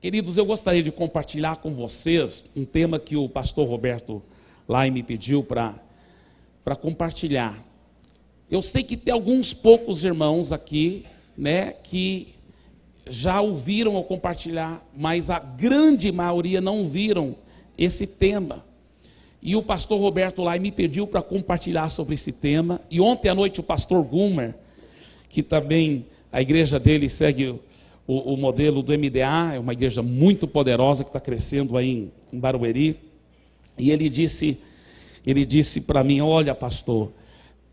Queridos, eu gostaria de compartilhar com vocês um tema que o pastor Roberto Lai me pediu para compartilhar. Eu sei que tem alguns poucos irmãos aqui, né, que já ouviram eu compartilhar, mas a grande maioria não viram esse tema. E o pastor Roberto Lai me pediu para compartilhar sobre esse tema. E ontem à noite o pastor Gumer, que também a igreja dele segue o modelo do MDA, é uma igreja muito poderosa que está crescendo aí em Barueri, e ele disse para mim: olha, pastor,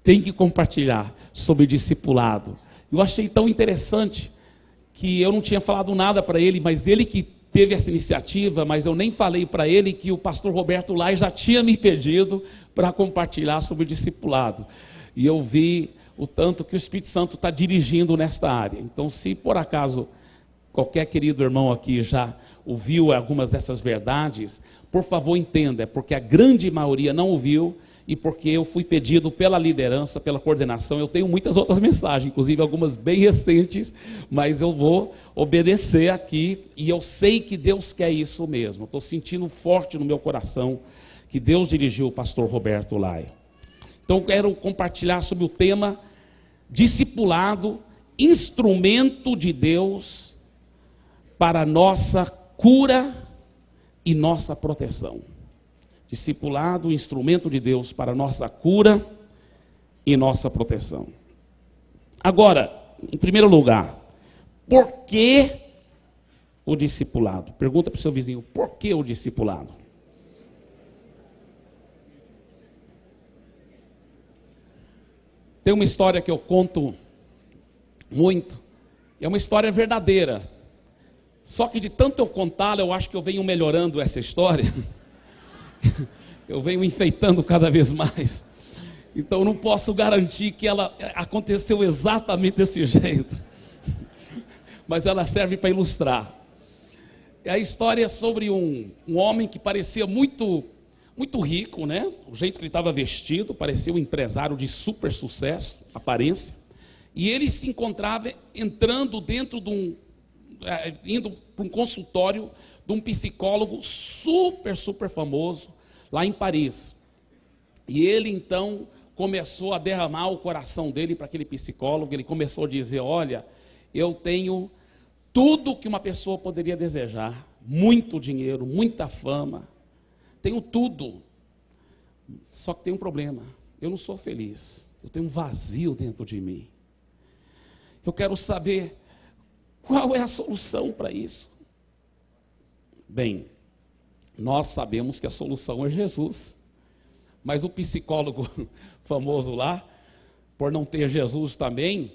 tem que compartilhar sobre discipulado. Eu achei tão interessante que eu não tinha falado nada para ele, mas ele que teve essa iniciativa, mas eu nem falei para ele que o pastor Roberto Lai já tinha me pedido para compartilhar sobre discipulado. E eu vi o tanto que o Espírito Santo está dirigindo nesta área. Então, se por acaso qualquer querido irmão aqui já ouviu algumas dessas verdades, por favor entenda, é porque a grande maioria não ouviu e porque eu fui pedido pela liderança, pela coordenação. Eu tenho muitas outras mensagens, inclusive algumas bem recentes, mas eu vou obedecer aqui e eu sei que Deus quer isso mesmo. Estou sentindo forte no meu coração que Deus dirigiu o pastor Roberto Lai. Então quero compartilhar sobre o tema discipulado, instrumento de Deus para nossa cura e nossa proteção. Discipulado, instrumento de Deus para nossa cura e nossa proteção. Agora, em primeiro lugar, por que o discipulado? Pergunta para o seu vizinho: por que o discipulado? Tem uma história que eu conto muito, é uma história verdadeira. Só que de tanto eu contá-la, eu acho que eu venho melhorando essa história. Eu venho enfeitando cada vez mais. Então eu não posso garantir que ela aconteceu exatamente desse jeito. Mas ela serve para ilustrar. A história é sobre um homem que parecia muito rico, né? O jeito que ele estava vestido, parecia um empresário de super sucesso, aparência. E ele se encontrava entrando dentro de indo para um consultório de um psicólogo super famoso lá em Paris. E ele então começou a derramar o coração dele para aquele psicólogo. Ele começou a dizer: olha, eu tenho tudo que uma pessoa poderia desejar, muito dinheiro, muita fama, tenho tudo, só que tem um problema: eu não sou feliz, eu tenho um vazio dentro de mim. Eu quero saber qual é a solução para isso. Bem, nós sabemos que a solução é Jesus. Mas o psicólogo famoso lá, por não ter Jesus também,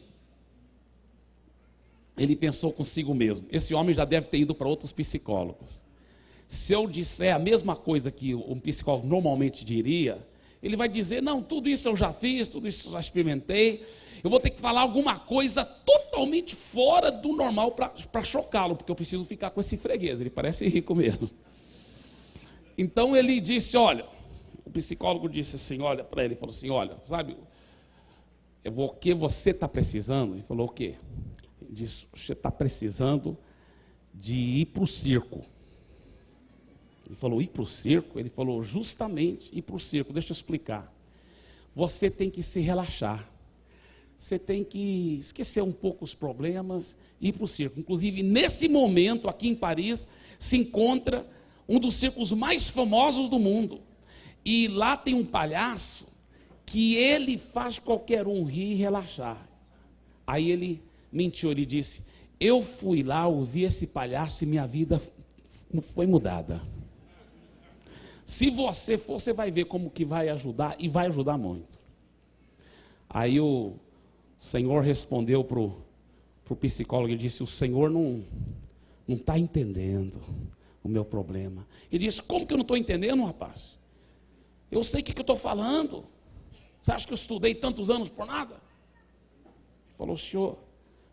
ele pensou consigo mesmo: esse homem já deve ter ido para outros psicólogos. Se eu disser a mesma coisa que um psicólogo normalmente diria, ele vai dizer: não, tudo isso eu já fiz, tudo isso eu já experimentei. Eu vou ter que falar alguma coisa totalmente fora do normal para chocá-lo, porque eu preciso ficar com esse freguês, ele parece rico mesmo. Então ele disse: olha, o psicólogo disse assim, olha para ele, falou assim: olha, sabe, o que você está precisando? Ele falou: o quê? Ele disse: você está precisando de ir para o circo. Ele falou: ir para o circo? Ele falou: justamente ir para o circo. Deixa eu explicar. Você tem que se relaxar. Você tem que esquecer um pouco os problemas e ir para o circo. Inclusive, nesse momento, aqui em Paris, se encontra um dos circos mais famosos do mundo. E lá tem um palhaço que ele faz qualquer um rir e relaxar. Aí ele mentiu, ele disse: eu fui lá, ouvi esse palhaço e minha vida foi mudada. Se você for, você vai ver como que vai ajudar, e vai ajudar muito. Aí o Senhor respondeu para o psicólogo e disse: o Senhor não está entendendo o meu problema. Ele disse: como que eu não estou entendendo, rapaz? Eu sei o que eu estou falando. Você acha que eu estudei tantos anos por nada? Ele falou: o senhor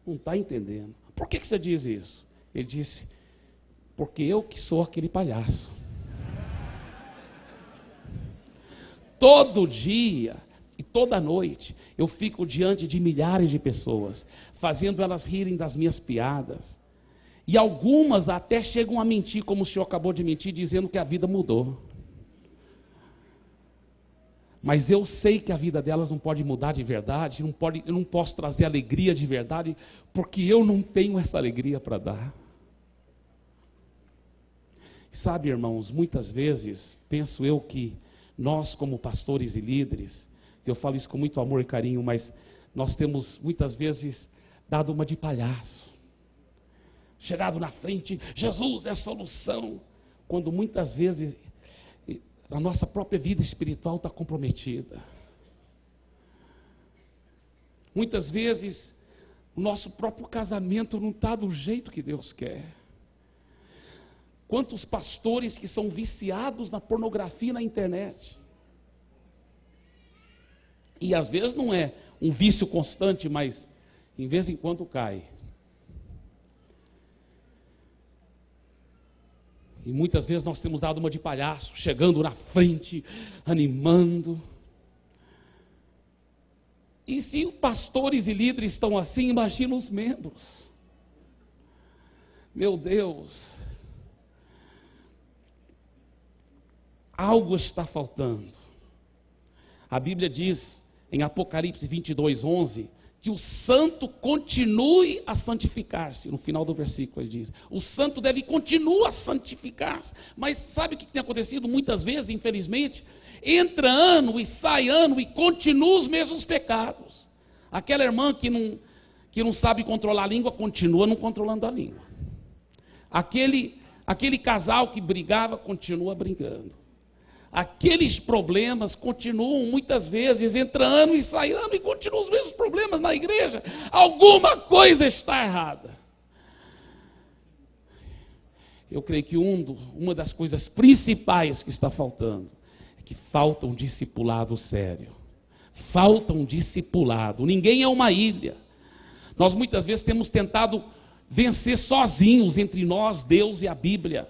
não está entendendo. Por que você diz isso? Ele disse: porque eu que sou aquele palhaço. Todo dia e toda noite eu fico diante de milhares de pessoas, fazendo elas rirem das minhas piadas. E algumas até chegam a mentir, como o senhor acabou de mentir, dizendo que a vida mudou. Mas eu sei que a vida delas não pode mudar de verdade, eu não posso trazer alegria de verdade, porque eu não tenho essa alegria para dar. Sabe, irmãos, muitas vezes, penso eu que nós como pastores e líderes, eu falo isso com muito amor e carinho, mas nós temos muitas vezes dado uma de palhaço. Chegado na frente, Jesus é a solução, quando muitas vezes a nossa própria vida espiritual está comprometida. Muitas vezes o nosso próprio casamento não está do jeito que Deus quer. Quantos pastores que são viciados na pornografia na internet? E às vezes não é um vício constante, mas em vez em quando cai. E muitas vezes nós temos dado uma de palhaço, chegando na frente, animando. E se os pastores e líderes estão assim, imagina os membros. Meu Deus. Algo está faltando. A Bíblia diz em Apocalipse 22:11, que o santo continue a santificar-se. No final do versículo ele diz, o santo deve continuar a santificar-se. Mas sabe o que tem acontecido muitas vezes, infelizmente? Entra ano e sai ano e continua os mesmos pecados. Aquela irmã que não sabe controlar a língua, continua não controlando a língua. Aquele casal que brigava, continua brigando. Aqueles problemas continuam muitas vezes, entra ano e sai ano e continuam os mesmos problemas na igreja. Alguma coisa está errada. Eu creio que uma das coisas principais que está faltando é que falta um discipulado sério. Falta um discipulado. Ninguém é uma ilha. Nós muitas vezes temos tentado vencer sozinhos entre nós, Deus e a Bíblia.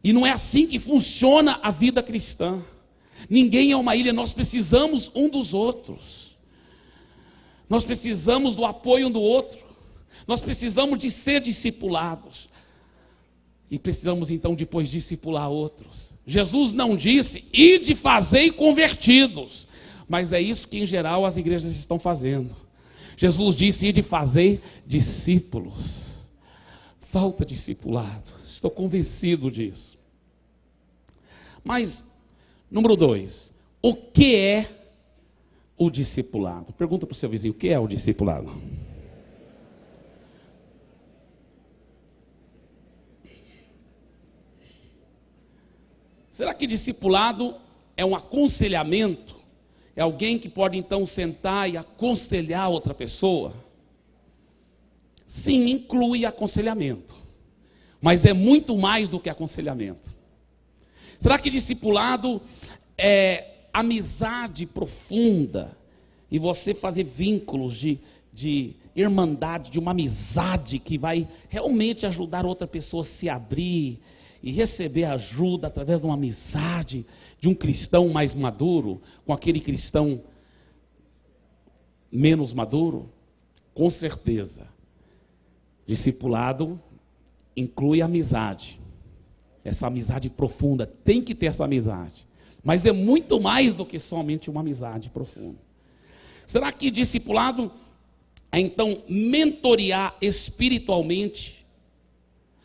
E não é assim que funciona a vida cristã. Ninguém é uma ilha, nós precisamos um dos outros. Nós precisamos do apoio um do outro. Nós precisamos de ser discipulados. E precisamos então depois discipular outros. Jesus não disse, ide fazei convertidos. Mas é isso que em geral as igrejas estão fazendo. Jesus disse, ide fazei discípulos. Falta discipulado. Estou convencido disso. Mas, número 2, o que é o discipulado? Pergunta para o seu vizinho, o que é o discipulado? Será que discipulado é um aconselhamento? É alguém que pode então sentar e aconselhar outra pessoa? Sim, inclui aconselhamento. Mas é muito mais do que aconselhamento. Será que discipulado é amizade profunda? E você fazer vínculos de irmandade, de uma amizade que vai realmente ajudar outra pessoa a se abrir e receber ajuda através de uma amizade, de um cristão mais maduro, com aquele cristão menos maduro? Com certeza. Discipulado inclui amizade, essa amizade profunda, tem que ter essa amizade, mas é muito mais do que somente uma amizade profunda. Será que discipulado é então mentorear espiritualmente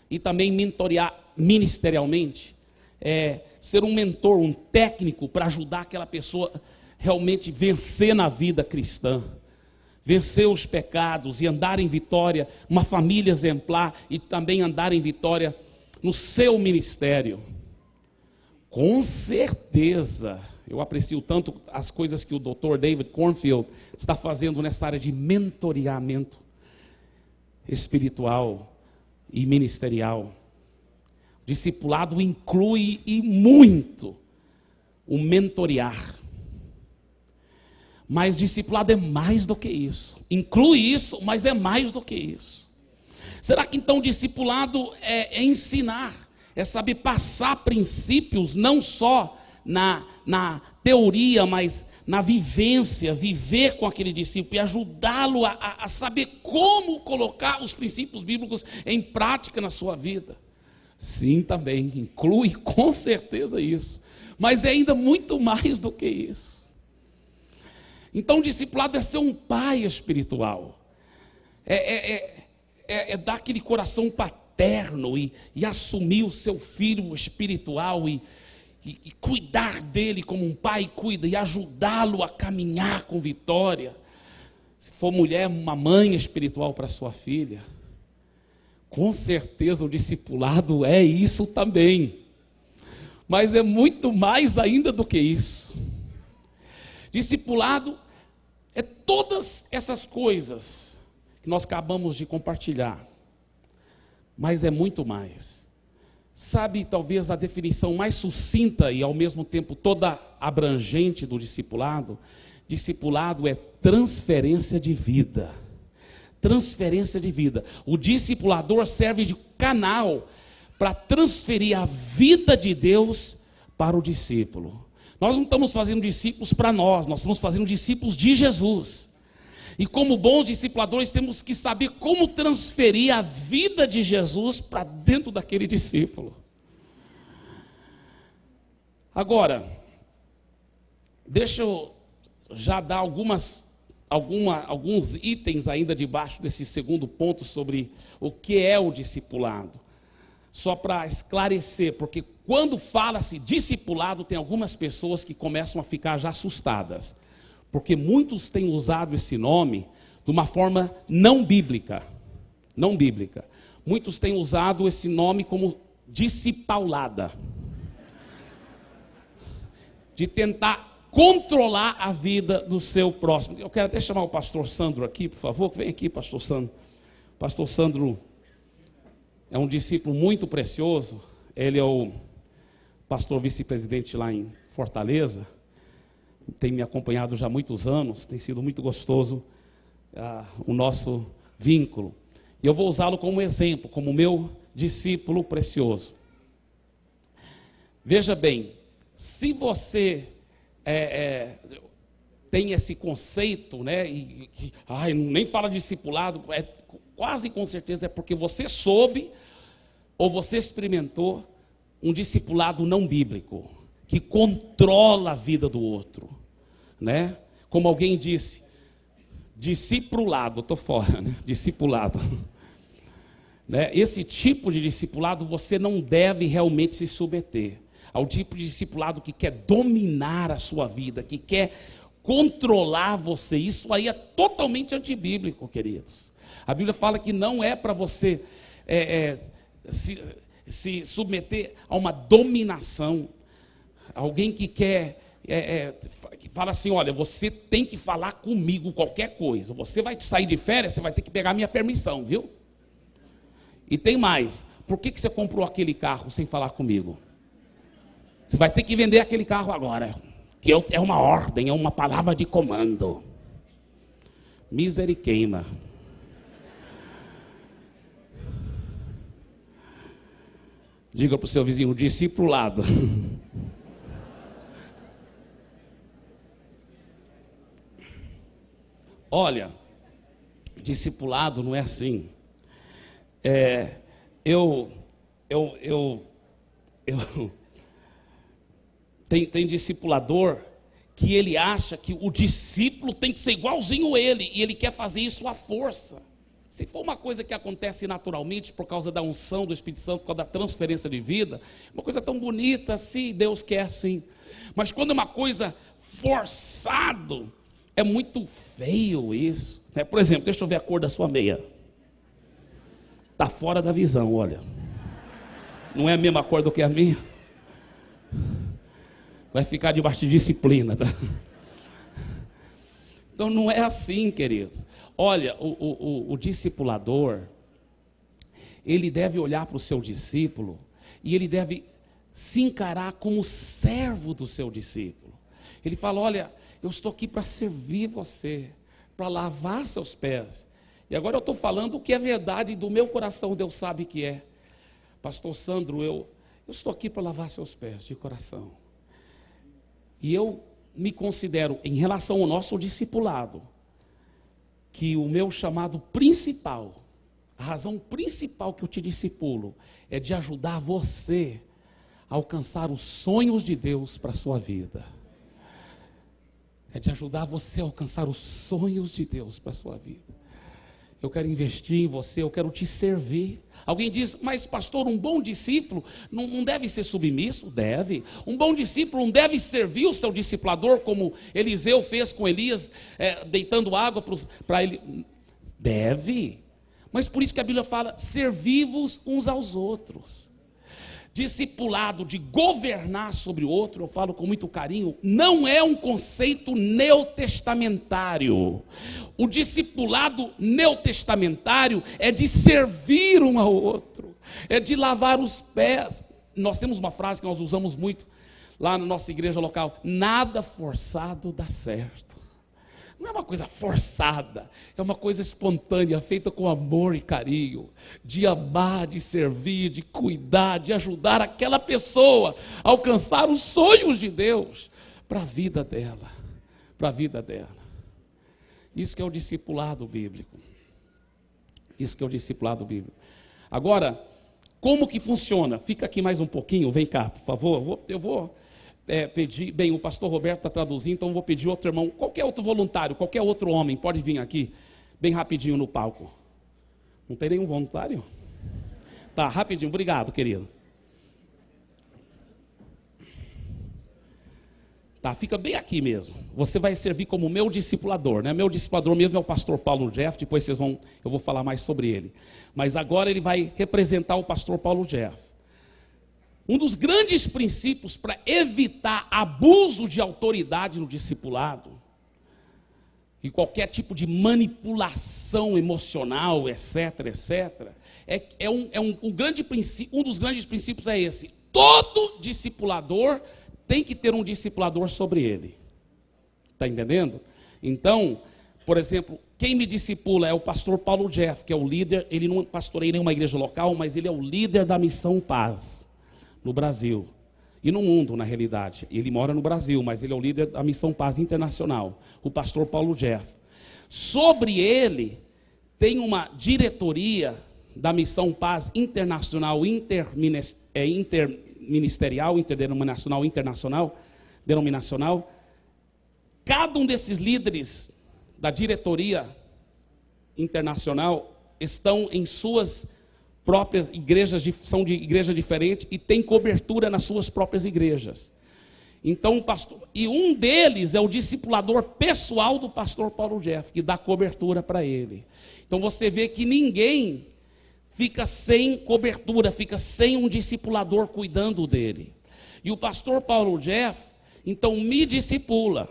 e também mentorear ministerialmente? É ser um mentor, um técnico para ajudar aquela pessoa realmente vencer na vida cristã, vencer os pecados e andar em vitória, uma família exemplar e também andar em vitória no seu ministério. Com certeza, eu aprecio tanto as coisas que o Dr. David Cornfield está fazendo nessa área de mentoreamento espiritual e ministerial. Discipulado inclui e muito o mentorear. Mas discipulado é mais do que isso. Inclui isso, mas é mais do que isso. Será que então discipulado é ensinar, é saber passar princípios não só na teoria, mas na vivência, viver com aquele discípulo e ajudá-lo a saber como colocar os princípios bíblicos em prática na sua vida. Sim, também, inclui com certeza isso. Mas é ainda muito mais do que isso. Então, o discipulado é ser um pai espiritual. É dar aquele coração paterno e assumir o seu filho espiritual e cuidar dele como um pai cuida e ajudá-lo a caminhar com vitória. Se for mulher, uma mãe espiritual para sua filha. Com certeza o discipulado é isso também. Mas é muito mais ainda do que isso. Discipulado é todas essas coisas que nós acabamos de compartilhar. Mas é muito mais. Sabe, talvez a definição mais sucinta e ao mesmo tempo toda abrangente do discipulado? Discipulado é transferência de vida. Transferência de vida. O discipulador serve de canal para transferir a vida de Deus para o discípulo. Nós não estamos fazendo discípulos para nós estamos fazendo discípulos de Jesus. E como bons discipuladores temos que saber como transferir a vida de Jesus para dentro daquele discípulo. Agora, deixa eu já dar alguns itens ainda debaixo desse segundo ponto sobre o que é o discipulado. Só para esclarecer, porque quando fala-se discipulado, tem algumas pessoas que começam a ficar já assustadas. Porque muitos têm usado esse nome de uma forma não bíblica. Não bíblica. Muitos têm usado esse nome como discipulada. De tentar controlar a vida do seu próximo. Eu quero até chamar o pastor Sandro aqui, por favor. Vem aqui, pastor Sandro. Pastor Sandro é um discípulo muito precioso. Ele é o pastor vice-presidente lá em Fortaleza. Tem me acompanhado já há muitos anos. Tem sido muito gostoso o nosso vínculo. E eu vou usá-lo como exemplo, como meu discípulo precioso. Veja bem, se você tem esse conceito, né, nem fala discipulado, quase com certeza é porque você soube ou você experimentou um discipulado não bíblico, que controla a vida do outro, né? Como alguém disse, discipulado, estou fora, né? Discipulado. Né? Esse tipo de discipulado você não deve realmente se submeter ao tipo de discipulado que quer dominar a sua vida, que quer controlar você. Isso aí é totalmente antibíblico, queridos. A Bíblia fala que não é para você se submeter a uma dominação. Alguém que quer, que fala assim, olha, você tem que falar comigo qualquer coisa. Você vai sair de férias, você vai ter que pegar minha permissão, viu? E tem mais. Por que você comprou aquele carro sem falar comigo? Você vai ter que vender aquele carro agora. Que é uma ordem, é uma palavra de comando. Misericórdia. Diga para o seu vizinho, discipulado. Olha, discipulado não é assim. Tem discipulador que ele acha que o discípulo tem que ser igualzinho ele, e ele quer fazer isso à força. Se for uma coisa que acontece naturalmente por causa da unção do Espírito Santo, por causa da transferência de vida, uma coisa tão bonita assim, Deus quer assim. Mas quando é uma coisa forçado, é muito feio isso. Por exemplo, deixa eu ver a cor da sua meia. Está fora da visão, olha. Não é a mesma cor do que a minha. Vai ficar debaixo de disciplina, tá? Então não é assim, queridos. Olha, o discipulador, ele deve olhar para o seu discípulo e ele deve se encarar como servo do seu discípulo. Ele fala, olha, eu estou aqui para servir você, para lavar seus pés. E agora eu estou falando o que é verdade do meu coração, Deus sabe que é. Pastor Sandro, eu estou aqui para lavar seus pés de coração. E eu me considero, em relação ao nosso discipulado, que o meu chamado principal, a razão principal que eu te discipulo, é de ajudar você a alcançar os sonhos de Deus para a sua vida. É de ajudar você a alcançar os sonhos de Deus para a sua vida. Eu quero investir em você, eu quero te servir. Alguém diz, mas pastor, um bom discípulo não deve ser submisso? Deve. Um bom discípulo não deve servir o seu discipulador, como Eliseu fez com Elias, deitando água para ele? Deve. Mas por isso que a Bíblia fala, servi-vos uns aos outros. Discipulado, de governar sobre o outro, eu falo com muito carinho, não é um conceito neotestamentário. O discipulado neotestamentário é de servir um ao outro, é de lavar os pés. Nós temos uma frase que nós usamos muito lá na nossa igreja local: nada forçado dá certo. Não é uma coisa forçada, é uma coisa espontânea, feita com amor e carinho, de amar, de servir, de cuidar, de ajudar aquela pessoa a alcançar os sonhos de Deus para a vida dela, para a vida dela. Isso que é o discipulado bíblico. Isso que é o discipulado bíblico. Agora, como que funciona? Fica aqui mais um pouquinho, vem cá, por favor, eu vou pedir, bem, o pastor Roberto está traduzindo, então eu vou pedir outro irmão, qualquer outro voluntário, qualquer outro homem, pode vir aqui, bem rapidinho no palco. Não tem nenhum voluntário? Tá, rapidinho, obrigado, querido. Tá, fica bem aqui mesmo. Você vai servir como meu discipulador, né? Meu discipulador mesmo é o pastor Paulo Jeff, depois eu vou falar mais sobre ele. Mas agora ele vai representar o pastor Paulo Jeff. Um dos grandes princípios para evitar abuso de autoridade no discipulado e qualquer tipo de manipulação emocional, etc., um dos grandes princípios é esse: todo discipulador tem que ter um discipulador sobre ele. Está entendendo? Então, por exemplo, quem me discipula é o pastor Paulo Jeff, que é o líder. Ele não pastoreia nenhuma igreja local, mas ele é o líder da Missão Paz no Brasil e no mundo, na realidade. Ele mora no Brasil, mas ele é o líder da Missão Paz Internacional, o pastor Paulo Jeff. Sobre ele tem uma diretoria da Missão Paz Internacional, interministerial, interdenominacional, denominacional. Cada um desses líderes da diretoria internacional estão em suas próprias igrejas, são de igreja diferente e tem cobertura nas suas próprias igrejas. Então, um deles é o discipulador pessoal do pastor Paulo Jeff, que dá cobertura para ele. Então você vê que ninguém fica sem cobertura, fica sem um discipulador cuidando dele. E o pastor Paulo Jeff, então, me discipula.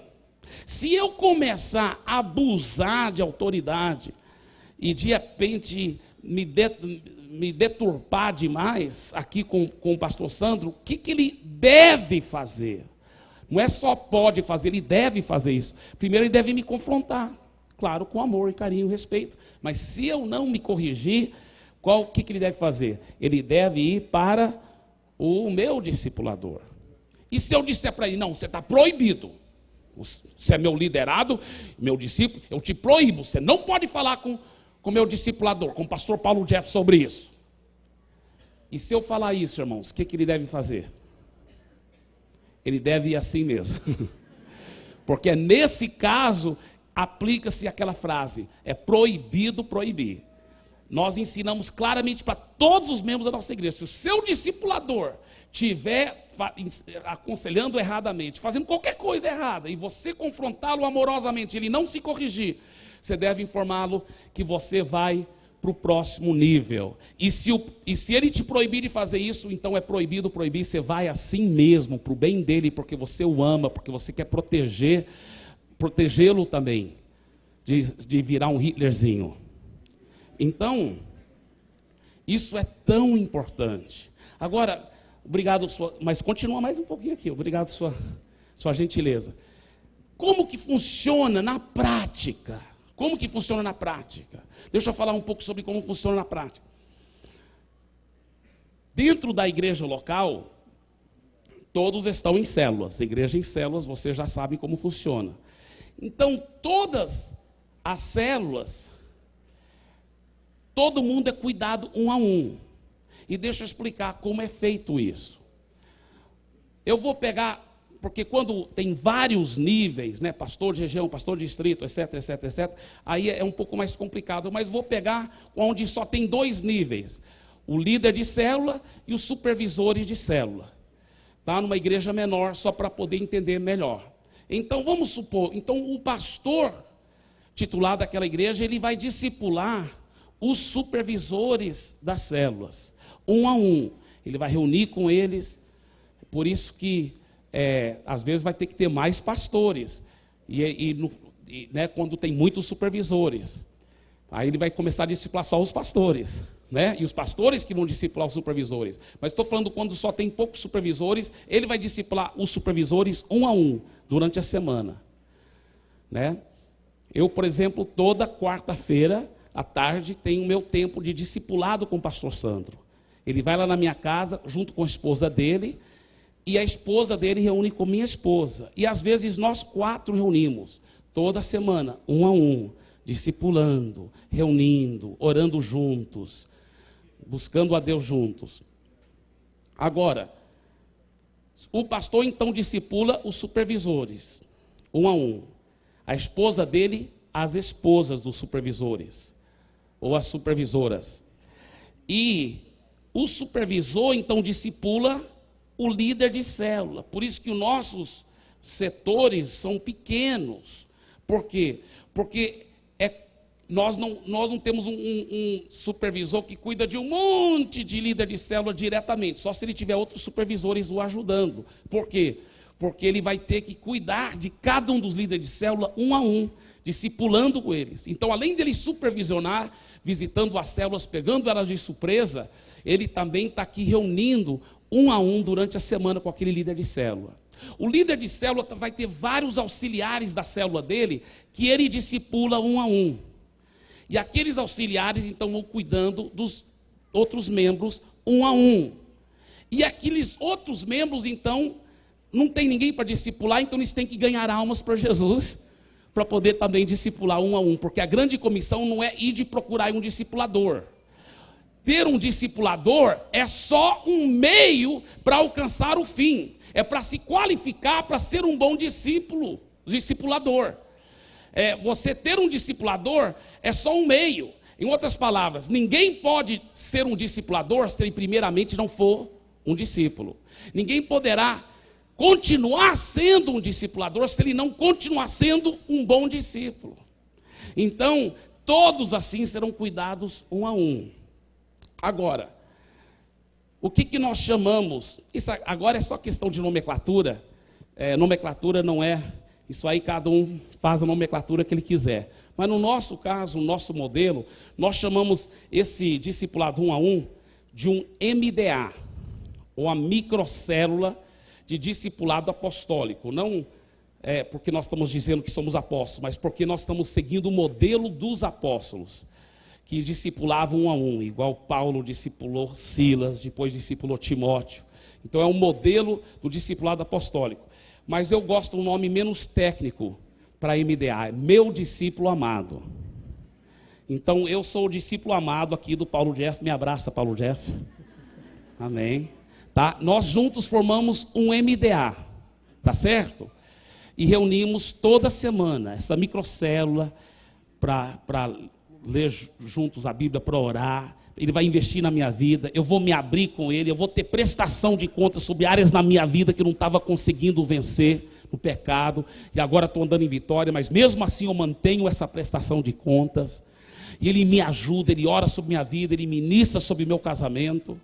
Se eu começar a abusar de autoridade e de repente me deturpar demais aqui com o pastor Sandro, o que ele deve fazer? Não é só pode fazer, ele deve fazer isso. Primeiro ele deve me confrontar, claro, com amor, carinho e respeito. Mas se eu não me corrigir, o que ele deve fazer? Ele deve ir para o meu discipulador. E se eu disser para ele, não, você está proibido, você é meu liderado, meu discípulo, eu te proíbo, você não pode falar com o meu discipulador, com o pastor Paulo Jeff sobre isso. E se eu falar isso, irmãos, o que ele deve fazer? Ele deve ir assim mesmo. Porque nesse caso, aplica-se aquela frase, é proibido proibir. Nós ensinamos claramente para todos os membros da nossa igreja, se o seu discipulador estiver aconselhando erradamente, fazendo qualquer coisa errada, e você confrontá-lo amorosamente, ele não se corrigir, você deve informá-lo que você vai para o próximo nível. E se ele te proibir de fazer isso, então é proibido proibir, você vai assim mesmo, para o bem dele, porque você o ama, porque você quer protegê-lo também, de virar um Hitlerzinho. Então, isso é tão importante. Agora, obrigado, mas continua mais um pouquinho aqui, obrigado sua gentileza. Como que funciona na prática? Como que funciona na prática? Deixa eu falar um pouco sobre como funciona na prática. Dentro da igreja local, todos estão em células. Igreja em células, você já sabe como funciona. Então, todas as células, todo mundo é cuidado um a um. E deixa eu explicar como é feito isso. Eu vou pegar, porque quando tem vários níveis, né, pastor de região, pastor de distrito, etc, etc, etc, aí é um pouco mais complicado, mas vou pegar onde só tem 2 níveis, o líder de célula e os supervisores de célula, tá? Numa igreja menor, só para poder entender melhor. Então, vamos supor, então o pastor titular daquela igreja, ele vai discipular os supervisores das células, um a um, ele vai reunir com eles, por isso que às vezes vai ter que ter mais pastores, né, quando tem muitos supervisores, aí ele vai começar a discipular só os pastores, né, e os pastores que vão discipular os supervisores, mas estou falando quando só tem poucos supervisores, ele vai discipular os supervisores um a um, durante a semana, né. Eu, por exemplo, toda quarta-feira à tarde tenho o meu tempo de discipulado com o pastor Sandro, ele vai lá na minha casa, junto com a esposa dele, e a esposa dele reúne com minha esposa. E às vezes nós 4 reunimos, toda semana, um a um, discipulando, reunindo, orando juntos, buscando a Deus juntos. Agora, o pastor então discipula os supervisores, um a um. A esposa dele, as esposas dos supervisores, ou as supervisoras. E o supervisor então discipula o líder de célula. Por isso que os nossos setores são pequenos. Por quê? Porque nós não temos um supervisor que cuida de um monte de líder de célula diretamente, só se ele tiver outros supervisores o ajudando. Por quê? Porque ele vai ter que cuidar de cada um dos líderes de célula um a um, discipulando com eles. Então, além dele supervisionar, visitando as células, pegando elas de surpresa, ele também está aqui reunindo um a um durante a semana com aquele líder de célula. O líder de célula vai ter vários auxiliares da célula dele, que ele discipula um a um. E aqueles auxiliares, então, vão cuidando dos outros membros um a um. E aqueles outros membros, então, não tem ninguém para discipular, então eles têm que ganhar almas para Jesus, para poder também discipular um a um. Porque a grande comissão não é ir de procurar um discipulador. Ter um discipulador é só um meio para alcançar o fim. É para se qualificar para ser um bom discipulador. Você ter um discipulador é só um meio. Em outras palavras, ninguém pode ser um discipulador se ele primeiramente não for um discípulo. Ninguém poderá continuar sendo um discipulador se ele não continuar sendo um bom discípulo. Então, todos assim serão cuidados um a um. Agora, o que nós chamamos, isso agora é só questão de nomenclatura, nomenclatura não é, isso aí cada um faz a nomenclatura que ele quiser, mas no nosso caso, no nosso modelo, nós chamamos esse discipulado um a um de um MDA, ou a microcélula de discipulado apostólico, não porque nós estamos dizendo que somos apóstolos, mas porque nós estamos seguindo o modelo dos apóstolos, que discipulavam um a um, igual Paulo discipulou Silas, depois discipulou Timóteo. Então é um modelo do discipulado apostólico. Mas eu gosto de um nome menos técnico para MDA, meu discípulo amado. Então eu sou o discípulo amado aqui do Paulo Jeff, me abraça, Paulo Jeff. Amém. Tá? Nós juntos formamos um MDA, tá certo? E reunimos toda semana essa microcélula para ler juntos a Bíblia, para orar. Ele vai investir na minha vida, eu vou me abrir com ele, eu vou ter prestação de contas sobre áreas na minha vida que eu não estava conseguindo vencer no pecado, e agora estou andando em vitória, mas mesmo assim eu mantenho essa prestação de contas, e ele me ajuda, ele ora sobre minha vida, ele ministra sobre meu casamento,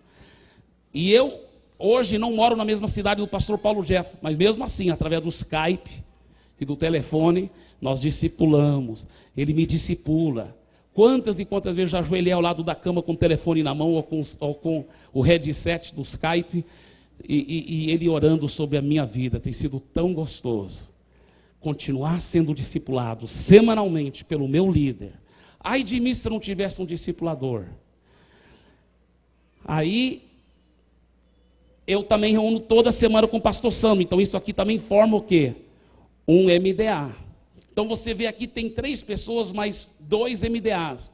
e eu hoje não moro na mesma cidade do pastor Paulo Jeff, mas mesmo assim, através do Skype e do telefone, nós discipulamos, ele me discipula. Quantas e quantas vezes já ajoelhei ao lado da cama com o telefone na mão ou com o headset do Skype e ele orando sobre a minha vida. Tem sido tão gostoso continuar sendo discipulado semanalmente pelo meu líder. Ai de mim se eu não tivesse um discipulador. Aí eu também reúno toda semana com o pastor Sandro. Então isso aqui também forma o quê? Um MDA. Então você vê aqui tem 3 pessoas mais 2 MDAs.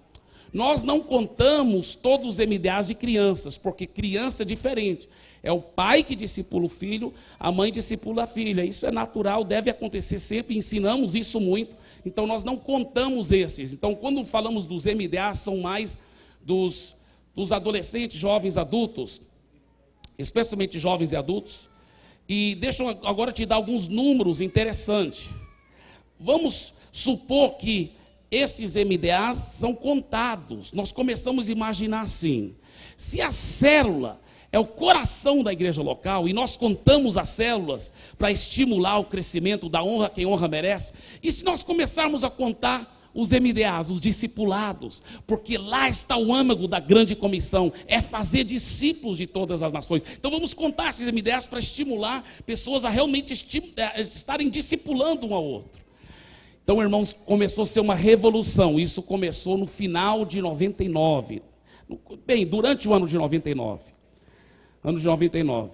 Nós não contamos todos os MDAs de crianças, porque criança é diferente. É o pai que discipula o filho, a mãe discipula a filha. Isso é natural, deve acontecer sempre, ensinamos isso muito. Então nós não contamos esses. Então quando falamos dos MDAs, são mais dos adolescentes, jovens, adultos, especialmente jovens e adultos. E deixa eu agora te dar alguns números interessantes. Vamos supor que esses MDAs são contados. Nós começamos a imaginar assim: se a célula é o coração da igreja local, e nós contamos as células para estimular o crescimento da honra a quem honra merece, e se nós começarmos a contar os MDAs, os discipulados, porque lá está o âmago da grande comissão, é fazer discípulos de todas as nações. Então vamos contar esses MDAs para estimular pessoas a realmente estarem discipulando um ao outro. Então, irmãos, começou a ser uma revolução. Isso começou no final de 99. Bem, durante o ano de 99. Ano de 99.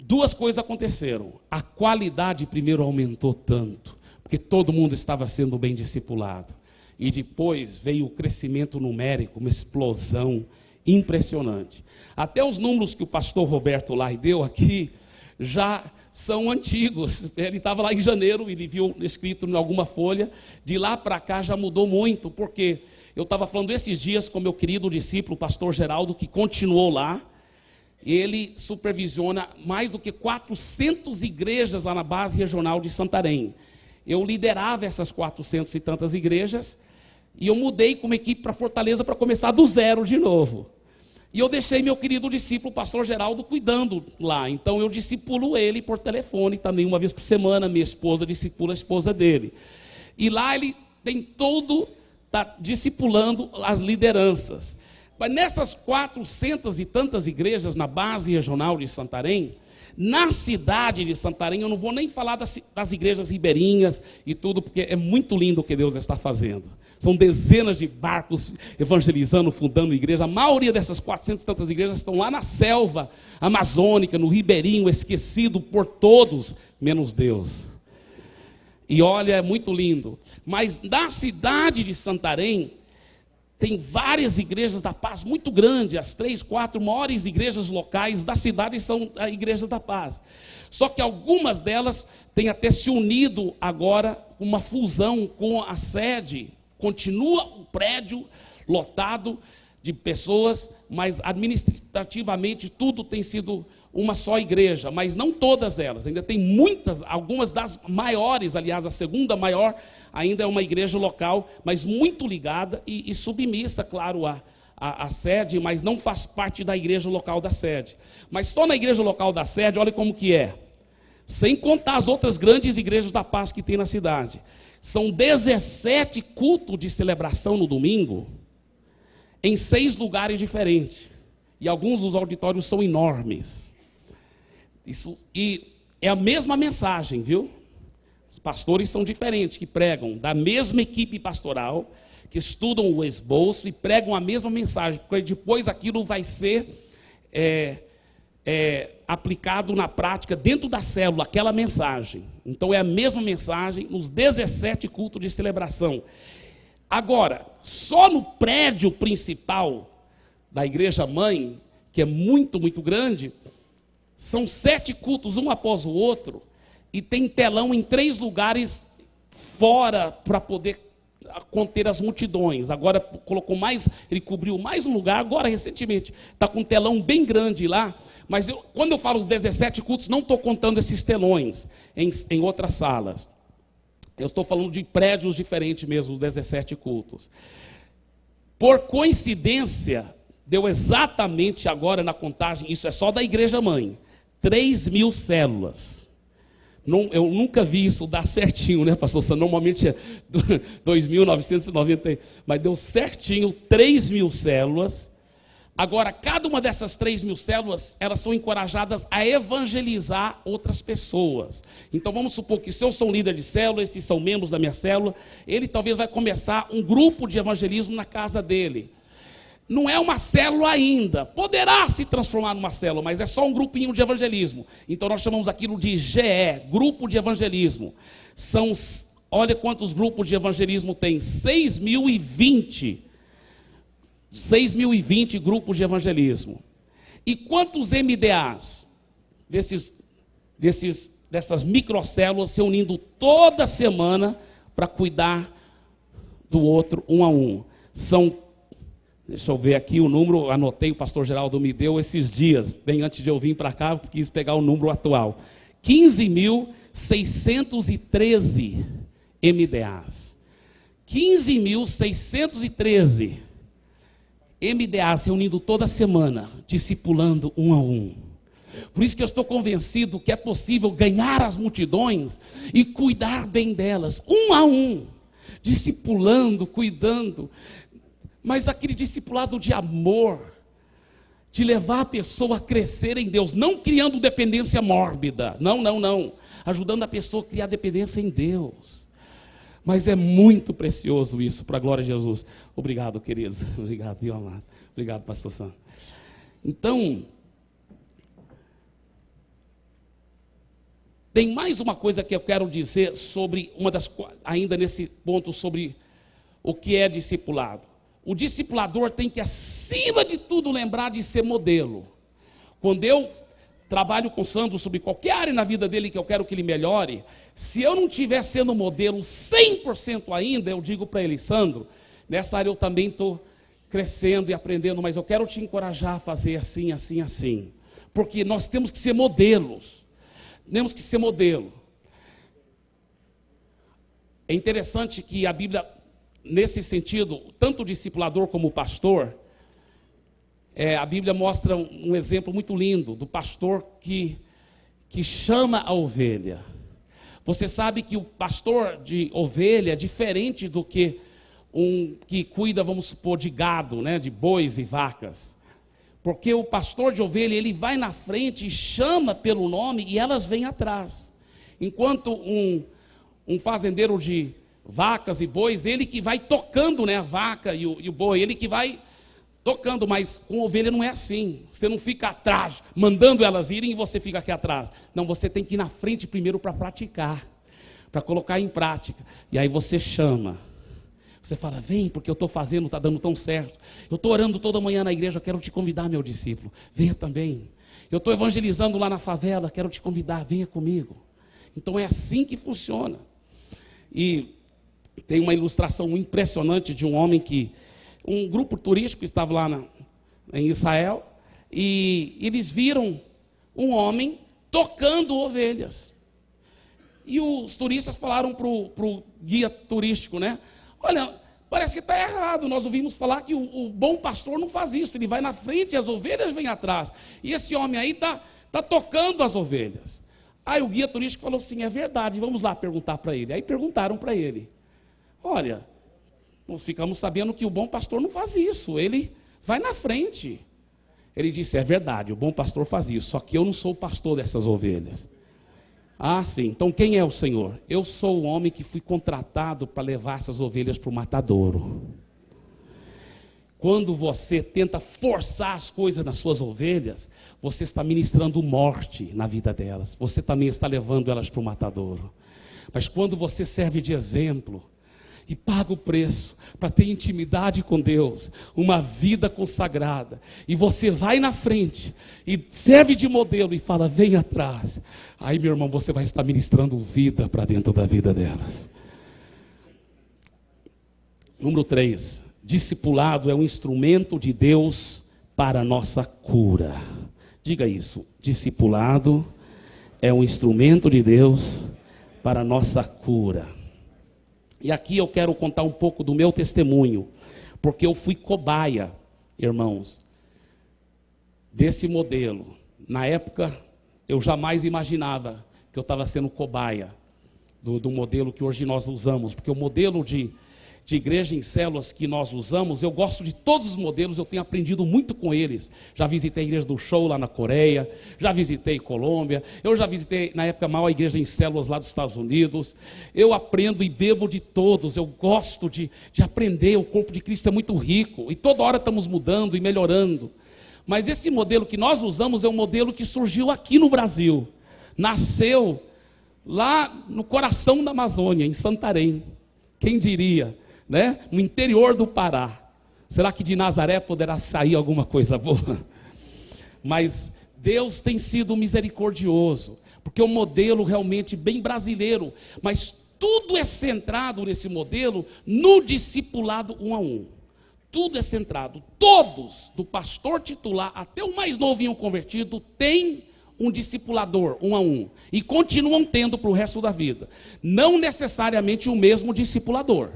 2 coisas aconteceram. A qualidade primeiro aumentou tanto, porque todo mundo estava sendo bem discipulado. E depois veio o crescimento numérico, uma explosão impressionante. Até os números que o pastor Roberto Lai deu aqui já são antigos. Ele estava lá em janeiro, ele viu escrito em alguma folha, de lá para cá já mudou muito, porque eu estava falando esses dias com meu querido discípulo, o pastor Geraldo, que continuou lá. Ele supervisiona mais do que 400 igrejas lá na base regional de Santarém. Eu liderava essas 400 e tantas igrejas, e eu mudei com uma equipe para Fortaleza para começar do zero de novo. E eu deixei meu querido discípulo, o pastor Geraldo, cuidando lá. Então eu discipulo ele por telefone também, uma vez por semana. Minha esposa discipula a esposa dele. E lá ele tem todo, está discipulando as lideranças. Mas nessas 400 e tantas igrejas na base regional de Santarém, na cidade de Santarém, eu não vou nem falar das igrejas ribeirinhas e tudo, porque é muito lindo o que Deus está fazendo. São dezenas de barcos evangelizando, fundando igreja. A maioria dessas 400 e tantas igrejas estão lá na selva amazônica, no ribeirinho, esquecido por todos, menos Deus. E olha, é muito lindo. Mas na cidade de Santarém, tem várias igrejas da paz muito grandes. As 3, 4 maiores igrejas locais da cidade são as igrejas da paz. Só que algumas delas têm até se unido agora, uma fusão com a sede. Continua o prédio lotado de pessoas, mas administrativamente tudo tem sido uma só igreja, mas não todas elas, ainda tem muitas, algumas das maiores, aliás, a segunda maior ainda é uma igreja local, mas muito ligada e submissa, claro, à sede, mas não faz parte da igreja local da sede. Mas só na igreja local da sede, olha como que é, sem contar as outras grandes igrejas da paz que tem na cidade. São 17 cultos de celebração no domingo, em 6 lugares diferentes. E alguns dos auditórios são enormes. E é a mesma mensagem, viu? Os pastores são diferentes, que pregam da mesma equipe pastoral, que estudam o esboço e pregam a mesma mensagem, porque depois aquilo vai ser aplicado na prática dentro da célula, aquela mensagem. Então é a mesma mensagem nos 17 cultos de celebração. Agora, só no prédio principal da igreja mãe, que é muito, muito grande, são 7 cultos, um após o outro, e tem telão em 3 lugares fora para poder conter as multidões. Agora colocou mais, ele cobriu mais um lugar, agora recentemente, está com um telão bem grande lá, mas quando eu falo os 17 cultos, não estou contando esses telões em outras salas. Eu estou falando de prédios diferentes mesmo, os 17 cultos. Por coincidência, deu exatamente agora na contagem, isso é só da igreja mãe, 3.000 células. Eu nunca vi isso dar certinho, né, pastor? Normalmente é 2.990, mas deu certinho 3.000 células. Agora, cada uma dessas 3.000 células, elas são encorajadas a evangelizar outras pessoas. Então, vamos supor que se eu sou um líder de célula, esses são membros da minha célula, ele talvez vai começar um grupo de evangelismo na casa dele. não é uma célula ainda, poderá se transformar numa célula, mas é só um grupinho de evangelismo. Então nós chamamos aquilo de GE, Grupo de Evangelismo. Olha quantos grupos de evangelismo tem, 6.020 grupos de evangelismo. E quantos MDAs, dessas microcélulas se unindo toda semana para cuidar do outro, um a um. Deixa eu ver aqui o número, anotei, o pastor Geraldo me deu esses dias, bem antes de eu vir para cá, quis pegar o número atual. 15.613 MDAs. 15.613 MDAs reunindo toda semana, discipulando um a um. Por isso que eu estou convencido que é possível ganhar as multidões e cuidar bem delas, um a um, discipulando, cuidando, mas aquele discipulado de amor, de levar a pessoa a crescer em Deus, não criando dependência mórbida, não, ajudando a pessoa a criar dependência em Deus. Mas é muito precioso isso, para a glória de Jesus. Obrigado, queridos, obrigado, viu, amado, obrigado, pastor Sam. Então, tem mais uma coisa que eu quero dizer sobre ainda nesse ponto, sobre o que é discipulado. O discipulador tem que, acima de tudo, lembrar de ser modelo. Quando eu trabalho com o Sandro sobre qualquer área na vida dele que eu quero que ele melhore, se eu não estiver sendo modelo 100% ainda, eu digo para ele: Sandro, nessa área eu também estou crescendo e aprendendo, mas eu quero te encorajar a fazer assim, assim, assim. Porque nós temos que ser modelos. Temos que ser modelo. É interessante que a Bíblia, nesse sentido, tanto o discipulador como o pastor, a Bíblia mostra um exemplo muito lindo do pastor que chama a ovelha. Você sabe que o pastor de ovelha é diferente do que um que cuida, vamos supor, de gado, né, de bois e vacas. Porque o pastor de ovelha, ele vai na frente e chama pelo nome e elas vêm atrás. Enquanto um fazendeiro de vacas e bois, ele que vai tocando, né, a vaca e o boi, ele que vai tocando, mas com ovelha não é assim. Você não fica atrás, mandando elas irem e você fica aqui atrás. Não, você tem que ir na frente primeiro para praticar, para colocar em prática. E aí você chama. Você fala: vem, porque eu estou fazendo, está dando tão certo. Eu estou orando toda manhã na igreja, eu quero te convidar, meu discípulo. Venha também. Eu estou evangelizando lá na favela, quero te convidar, venha comigo. Então é assim que funciona. E tem uma ilustração impressionante de um homem um grupo turístico estava lá em Israel, e eles viram um homem tocando ovelhas. E os turistas falaram para o guia turístico, né? Olha, parece que está errado, nós ouvimos falar que o bom pastor não faz isso, ele vai na frente e as ovelhas vêm atrás. E esse homem aí está tocando as ovelhas. Aí o guia turístico falou assim: é verdade, vamos lá perguntar para ele. Aí perguntaram para ele: olha, nós ficamos sabendo que o bom pastor não faz isso, ele vai na frente. Ele disse: é verdade, o bom pastor faz isso, só que eu não sou o pastor dessas ovelhas. Ah, sim, então quem é o Senhor? Eu sou o homem que fui contratado para levar essas ovelhas para o matadouro. Quando você tenta forçar as coisas nas suas ovelhas, você está ministrando morte na vida delas, você também está levando elas para o matadouro. Mas quando você serve de exemplo e paga o preço para ter intimidade com Deus, uma vida consagrada, e você vai na frente e serve de modelo e fala: vem atrás, aí, meu irmão, você vai estar ministrando vida para dentro da vida delas. Número 3, discipulado é um instrumento de Deus para a nossa cura. Diga isso: discipulado é um instrumento de Deus para a nossa cura. E aqui eu quero contar um pouco do meu testemunho, porque eu fui cobaia, irmãos, desse modelo. Na época, eu jamais imaginava que eu estava sendo cobaia do modelo que hoje nós usamos, porque o modelo de de igreja em células que nós usamos, eu gosto de todos os modelos, eu tenho aprendido muito com eles. Já visitei a igreja do Show lá na Coreia, já visitei Colômbia, eu já visitei na época mal a igreja em células lá dos Estados Unidos. Eu aprendo e bebo de todos, eu gosto de aprender, o corpo de Cristo é muito rico, e toda hora estamos mudando e melhorando. Mas esse modelo que nós usamos é um modelo que surgiu aqui no Brasil, nasceu lá no coração da Amazônia, em Santarém, quem diria? Né? No interior do Pará. Será que de Nazaré poderá sair alguma coisa boa? Mas Deus tem sido misericordioso, porque é um modelo realmente bem brasileiro, mas tudo é centrado nesse modelo no discipulado 1 a 1. Tudo é centrado, todos, do pastor titular até o mais novinho convertido, tem um discipulador 1 a 1, e continuam tendo para o resto da vida. Não necessariamente o mesmo discipulador.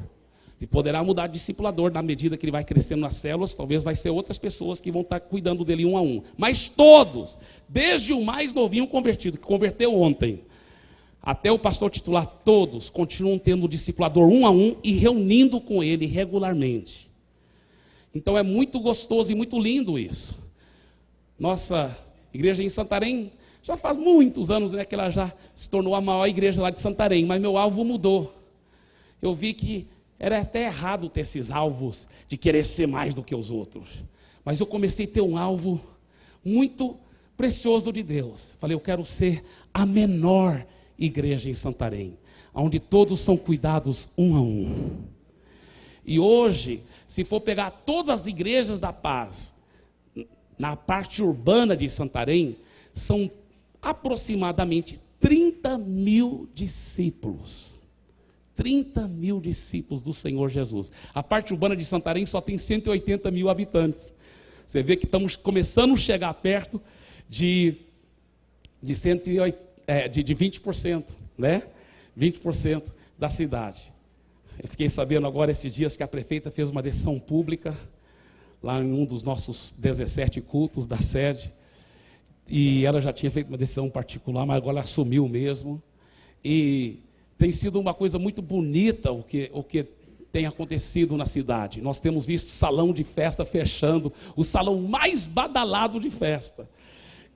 E poderá mudar de discipulador na medida que ele vai crescendo nas células, talvez vai ser outras pessoas que vão estar cuidando dele 1 a 1. Mas todos, desde o mais novinho convertido, que converteu ontem, até o pastor titular, todos continuam tendo o discipulador 1 a 1 e reunindo com ele regularmente. Então é muito gostoso e muito lindo isso. Nossa igreja em Santarém já faz muitos anos, né, que ela já se tornou a maior igreja lá de Santarém, mas meu alvo mudou. Eu vi que era até errado ter esses alvos de querer ser mais do que os outros. Mas eu comecei a ter um alvo muito precioso de Deus. Falei, eu quero ser a menor igreja em Santarém, onde todos são cuidados 1 a 1. E hoje, se for pegar todas as igrejas da paz, na parte urbana de Santarém, são aproximadamente 30 mil discípulos. 30 mil discípulos do Senhor Jesus. A parte urbana de Santarém só tem 180 mil habitantes. Você vê que estamos começando a chegar perto de 20%, né? 20% da cidade. Eu fiquei sabendo agora esses dias que a prefeita fez uma decisão pública lá em um dos nossos 17 cultos da sede, e ela já tinha feito uma decisão particular, mas agora ela assumiu mesmo, e tem sido uma coisa muito bonita o que tem acontecido na cidade. Nós temos visto salão de festa fechando, o salão mais badalado de festa,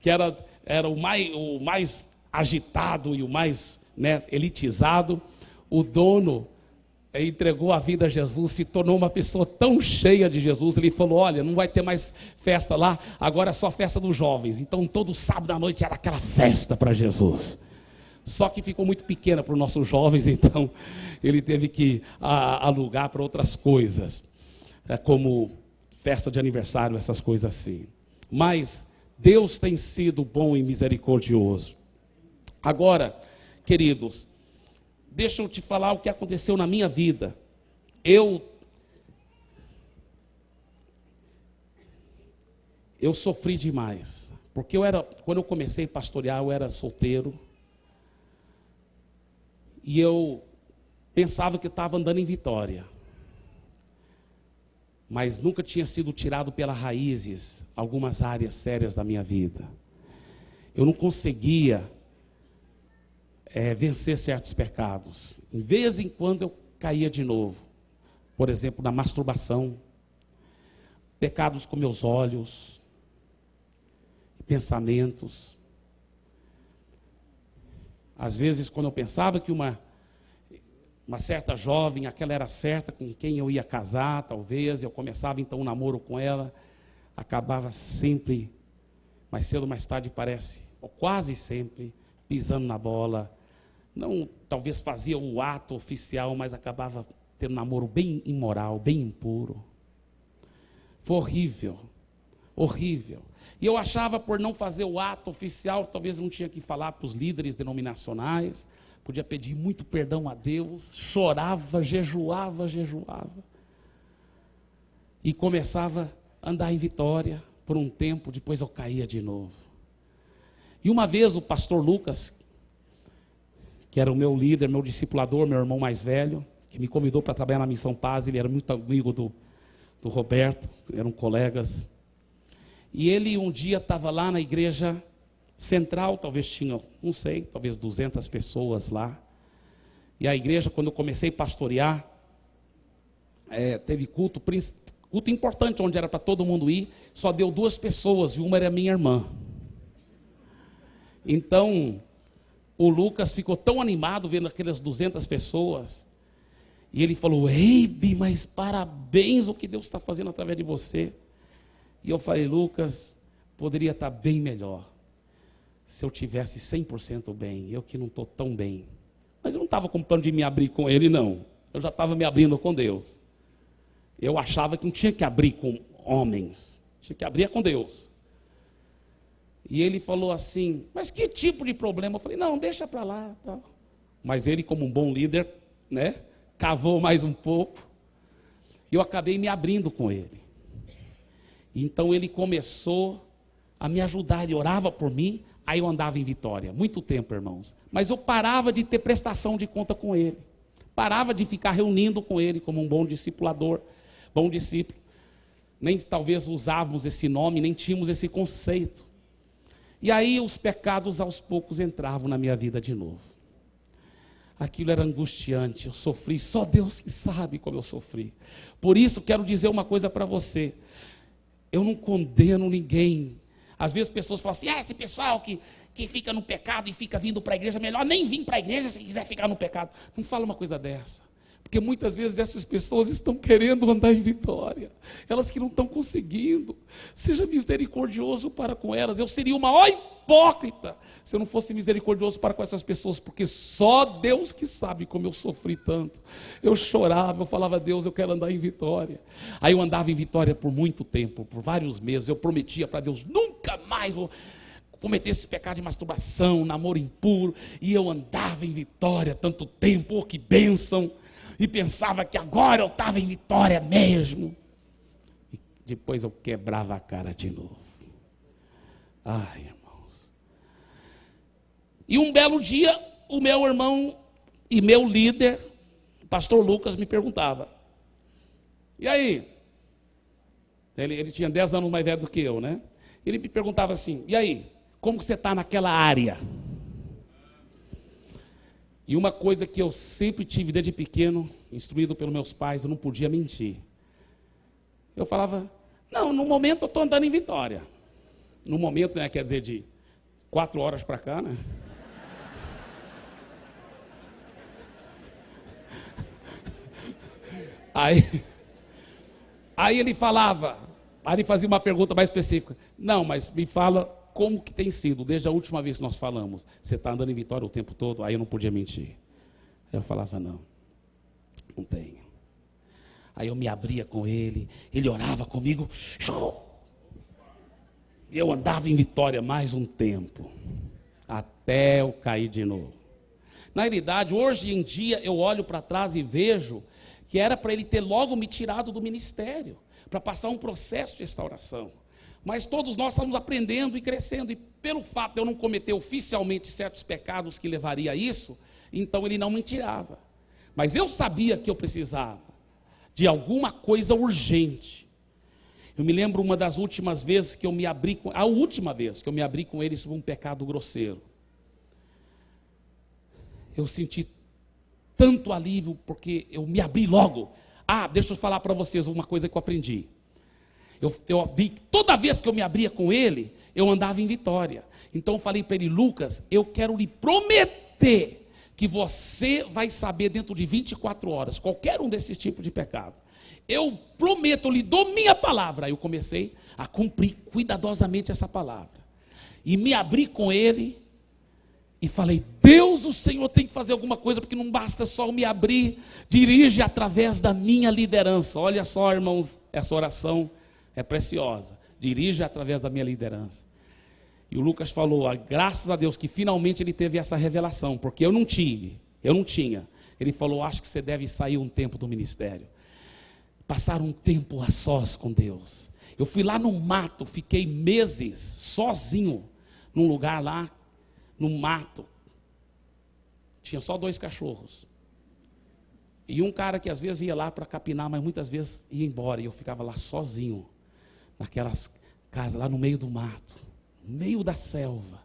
que era o mais agitado e o mais, né, elitizado. O dono entregou a vida a Jesus, se tornou uma pessoa tão cheia de Jesus, ele falou, olha, não vai ter mais festa lá, agora é só festa dos jovens. Então todo sábado à noite era aquela festa para Jesus. Só que ficou muito pequena para os nossos jovens, então ele teve que alugar para outras coisas, como festa de aniversário, essas coisas assim. Mas Deus tem sido bom e misericordioso. Agora, queridos, deixa eu te falar o que aconteceu na minha vida. Eu sofri demais, porque quando eu comecei a pastorear, eu era solteiro, e eu pensava que eu estava andando em vitória, mas nunca tinha sido tirado pelas raízes algumas áreas sérias da minha vida. Eu não conseguia vencer certos pecados. De vez em quando eu caía de novo. Por exemplo, na masturbação, pecados com meus olhos, pensamentos. Às vezes, quando eu pensava que uma certa jovem, aquela era certa, com quem eu ia casar, talvez, eu começava então um namoro com ela, acabava sempre, mais cedo ou mais tarde parece, ou quase sempre, pisando na bola. Não, talvez fazia o ato oficial, mas acabava tendo um namoro bem imoral, bem impuro. Foi horrível, horrível. E eu achava, por não fazer o ato oficial, talvez não tinha que falar para os líderes denominacionais, podia pedir muito perdão a Deus, chorava, jejuava. E começava a andar em vitória por um tempo, depois eu caía de novo. E uma vez o pastor Lucas, que era o meu líder, meu discipulador, meu irmão mais velho, que me convidou para trabalhar na Missão Paz, ele era muito amigo do Roberto, eram colegas. E ele um dia estava lá na igreja central, talvez tinha, não sei, talvez 200 pessoas lá. E a igreja, quando eu comecei a pastorear, teve culto importante, onde era para todo mundo ir, só deu 2 pessoas, e uma era minha irmã. Então, o Lucas ficou tão animado vendo aquelas 200 pessoas, e ele falou: Eibe, mas parabéns o que Deus está fazendo através de você. E eu falei: Lucas, poderia estar bem melhor, se eu tivesse 100% bem, eu que não estou tão bem. Mas eu não estava com plano de me abrir com ele, não. Eu já estava me abrindo com Deus. Eu achava que não tinha que abrir com homens, tinha que abrir com Deus. E ele falou assim: mas que tipo de problema? Eu falei: não, deixa para lá. Tá. Mas ele, como um bom líder, né, cavou mais um pouco, e eu acabei me abrindo com ele. Então ele começou a me ajudar, ele orava por mim, aí eu andava em Vitória, muito tempo, irmãos. Mas eu parava de ter prestação de conta com ele, parava de ficar reunindo com ele como um bom discipulador, bom discípulo. Nem talvez usávamos esse nome, nem tínhamos esse conceito. E aí os pecados aos poucos entravam na minha vida de novo. Aquilo era angustiante, eu sofri, só Deus que sabe como eu sofri. Por isso quero dizer uma coisa para você: eu não condeno ninguém. Às vezes pessoas falam assim: esse pessoal que fica no pecado e fica vindo para a igreja, melhor nem vir para a igreja se quiser ficar no pecado. Não fala uma coisa dessa. Porque muitas vezes essas pessoas estão querendo andar em vitória, elas que não estão conseguindo. Seja misericordioso para com elas. Eu seria o maior hipócrita se eu não fosse misericordioso para com essas pessoas, porque só Deus que sabe como eu sofri tanto. Eu chorava, eu falava: Deus, eu quero andar em vitória. Aí eu andava em vitória por muito tempo, por vários meses. Eu prometia para Deus: nunca mais vou cometer esse pecado de masturbação, namoro impuro. E eu andava em vitória tanto tempo, oh, que bênção. E pensava que agora eu estava em vitória mesmo. E depois eu quebrava a cara de novo. Ai, irmãos. E um belo dia, o meu irmão e meu líder, o pastor Lucas, me perguntava: e aí? Ele tinha 10 anos mais velho do que eu, né? Ele me perguntava assim: e aí? Como que você está naquela área? E uma coisa que eu sempre tive desde pequeno, instruído pelos meus pais, eu não podia mentir. Eu falava: não, no momento eu estou andando em vitória. No momento, né, quer dizer, de 4 horas para cá, né? Aí ele falava, aí ele fazia uma pergunta mais específica: não, mas me fala como que tem sido, desde a última vez que nós falamos. Você está andando em vitória o tempo todo? Aí eu não podia mentir. Eu falava: não tenho. Aí eu me abria com ele, ele orava comigo, e eu andava em vitória mais um tempo, até eu cair de novo. Na realidade, hoje em dia, eu olho para trás e vejo que era para ele ter logo me tirado do ministério, para passar um processo de restauração. Mas todos nós estamos aprendendo e crescendo, e pelo fato de eu não cometer oficialmente certos pecados que levaria a isso, então ele não me tirava. Mas eu sabia que eu precisava de alguma coisa urgente. Eu me lembro uma das últimas vezes que eu me abri a última vez que eu me abri com ele sobre um pecado grosseiro. Eu senti tanto alívio, porque eu me abri logo. Deixa eu falar para vocês uma coisa que eu aprendi. Eu vi que toda vez que eu me abria com ele, eu andava em vitória. Então eu falei para ele: Lucas, eu quero lhe prometer que você vai saber dentro de 24 horas qualquer um desses tipos de pecado. Eu prometo, eu lhe dou minha palavra. Aí eu comecei a cumprir cuidadosamente essa palavra. E me abri com ele e falei: Deus, o Senhor tem que fazer alguma coisa, porque não basta só eu me abrir, dirige através da minha liderança. Olha só, irmãos, essa oração é preciosa. Dirige através da minha liderança. E o Lucas falou: graças a Deus que finalmente ele teve essa revelação, porque eu não tinha. Ele falou: acho que você deve sair um tempo do ministério. Passar um tempo a sós com Deus. Eu fui lá no mato, fiquei meses sozinho, num lugar lá, no mato. Tinha só 2 cachorros. E um cara que às vezes ia lá para capinar, mas muitas vezes ia embora. E eu ficava lá sozinho, naquelas casas, lá no meio do mato, no meio da selva,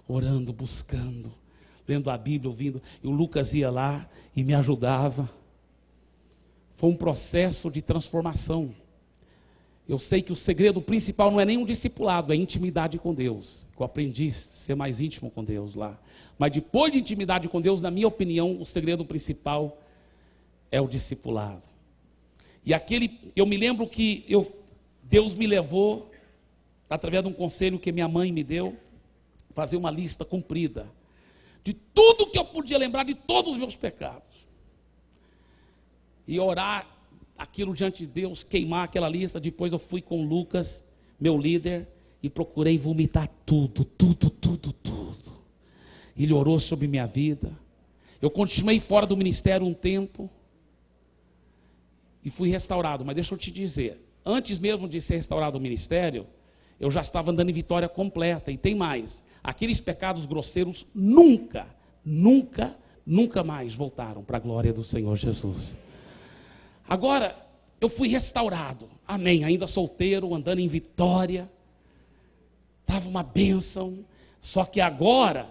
orando, buscando, lendo a Bíblia, ouvindo. E o Lucas ia lá e me ajudava. foi um processo de transformação. Eu sei que o segredo principal não é nem um discipulado, é intimidade com Deus. Eu aprendi a ser mais íntimo com Deus lá. Mas depois de intimidade com Deus, na minha opinião, o segredo principal é o discipulado. E eu me lembro que Deus me levou, através de um conselho que minha mãe me deu, fazer uma lista comprida de tudo que eu podia lembrar, de todos os meus pecados. E orar aquilo diante de Deus, queimar aquela lista. Depois eu fui com o Lucas, meu líder, e procurei vomitar tudo. Ele orou sobre minha vida. Eu continuei fora do ministério um tempo e fui restaurado. Mas deixa eu te dizer, antes mesmo de ser restaurado o ministério, eu já estava andando em vitória completa. E tem mais, aqueles pecados grosseiros nunca mais voltaram para a glória do Senhor Jesus. Agora, eu fui restaurado, amém, ainda solteiro, andando em vitória, estava uma bênção, só que agora,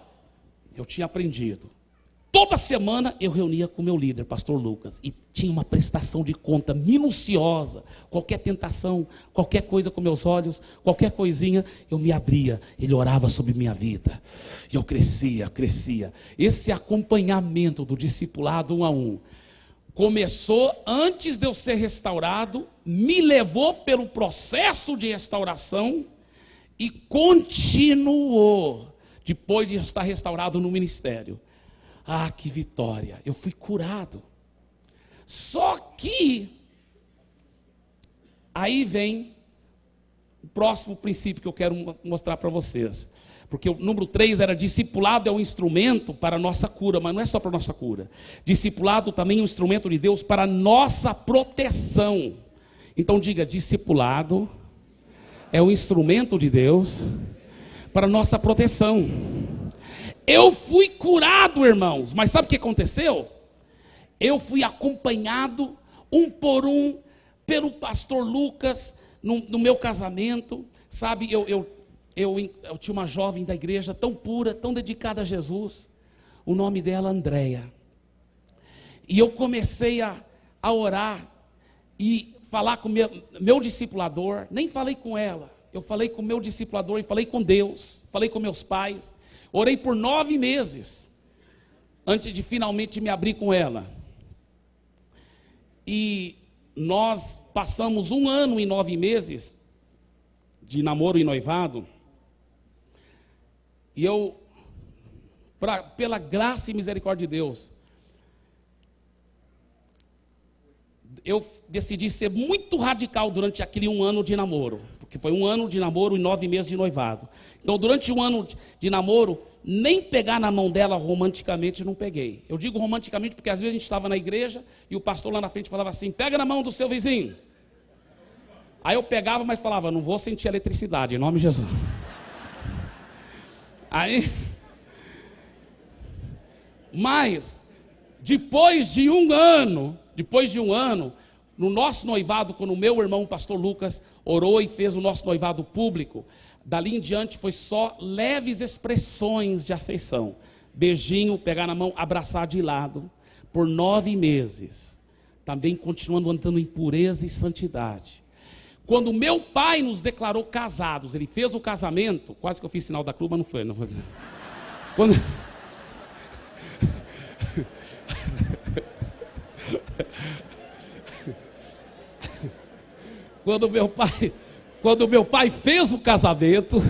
eu tinha aprendido, toda semana eu reunia com o meu líder, pastor Lucas, e tinha uma prestação de conta minuciosa, qualquer tentação, qualquer coisa com meus olhos, qualquer coisinha, eu me abria, ele orava sobre minha vida, e eu crescia, esse acompanhamento do discipulado 1 a 1, começou antes de eu ser restaurado, me levou pelo processo de restauração e continuou depois de estar restaurado no ministério. Ah, que vitória! Eu fui curado. Só que aí vem o próximo princípio que eu quero mostrar para vocês. Porque o número 3 era: discipulado é um instrumento para a nossa cura, mas não é só para a nossa cura. Discipulado também é um instrumento de Deus para a nossa proteção. Então diga: discipulado é um instrumento de Deus para a nossa proteção. Eu fui curado, irmãos, mas sabe o que aconteceu? Eu fui acompanhado um por um pelo pastor Lucas no meu casamento, sabe, eu tinha uma jovem da igreja tão pura, tão dedicada a Jesus, o nome dela Andréia, e eu comecei a orar, e falar com meu discipulador, nem falei com ela, eu falei com o meu discipulador, e falei com Deus, falei com meus pais, orei por 9 meses, antes de finalmente me abrir com ela, e nós passamos 1 ano e 9 meses, de namoro e noivado, e eu, pela graça e misericórdia de Deus, eu decidi ser muito radical durante aquele 1 ano de namoro, porque foi 1 ano de namoro e 9 meses de noivado. Então, durante 1 ano de namoro, nem pegar na mão dela romanticamente não peguei. Eu digo romanticamente porque às vezes a gente estava na igreja e o pastor lá na frente falava assim: pega na mão do seu vizinho. Aí eu pegava, mas falava: não vou sentir eletricidade, em nome de Jesus. Aí, mas, depois de um ano, no nosso noivado, quando o meu irmão, o pastor Lucas, orou e fez o nosso noivado público, dali em diante foi só leves expressões de afeição. Beijinho, pegar na mão, abraçar de lado, por 9 meses, também continuando andando em pureza e santidade. Quando meu pai nos declarou casados, ele fez o casamento, quase que eu fiz sinal da cruz, mas não foi. Quando meu pai fez o casamento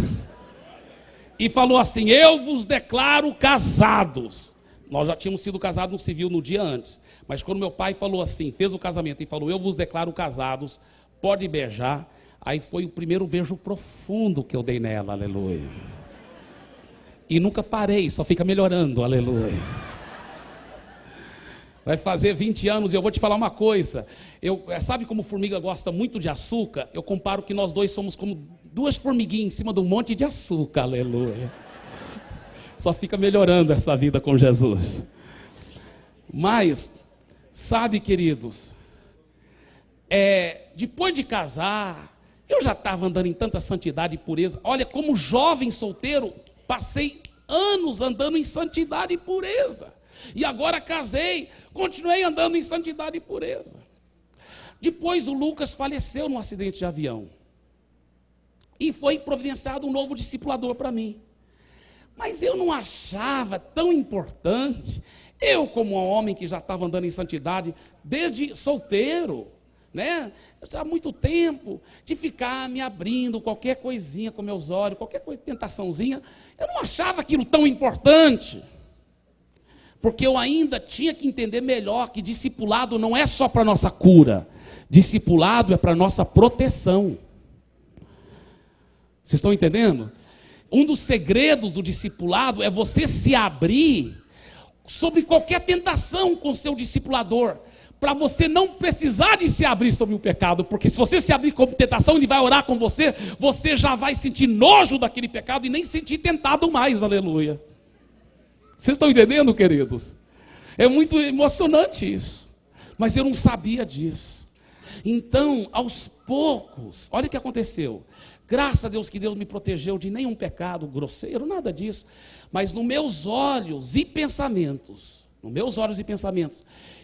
e falou assim: eu vos declaro casados. Nós já tínhamos sido casados no civil no dia antes, mas quando meu pai falou assim, fez o casamento e falou: eu vos declaro casados, pode beijar. Aí foi o primeiro beijo profundo que eu dei nela, aleluia. E nunca parei, só fica melhorando, aleluia. Vai fazer 20 anos e eu vou te falar uma coisa. Sabe como formiga gosta muito de açúcar? Eu comparo que nós dois somos como 2 formiguinhas em cima de um monte de açúcar, aleluia. Só fica melhorando essa vida com Jesus. Mas, sabe, queridos, depois de casar, eu já estava andando em tanta santidade e pureza. Olha, como jovem solteiro, passei anos andando em santidade e pureza. E agora casei, continuei andando em santidade e pureza. Depois o Lucas faleceu num acidente de avião. E foi providenciado um novo discipulador para mim. Mas eu não achava tão importante, eu como um homem que já estava andando em santidade, desde solteiro, né? Há muito tempo, de ficar me abrindo qualquer coisinha com meus olhos, qualquer tentaçãozinha, eu não achava aquilo tão importante. Porque eu ainda tinha que entender melhor que discipulado não é só para nossa cura, discipulado é para nossa proteção. Vocês estão entendendo? Um dos segredos do discipulado é você se abrir sobre qualquer tentação com o seu discipulador, para você não precisar de se abrir sobre o pecado, porque se você se abrir como tentação, ele vai orar com você, você já vai sentir nojo daquele pecado e nem sentir tentado mais, aleluia. Vocês estão entendendo, queridos? É muito emocionante isso, mas eu não sabia disso. Então, aos poucos, olha o que aconteceu. Graças a Deus que Deus me protegeu de nenhum pecado grosseiro, nada disso. Mas nos meus olhos e pensamentos,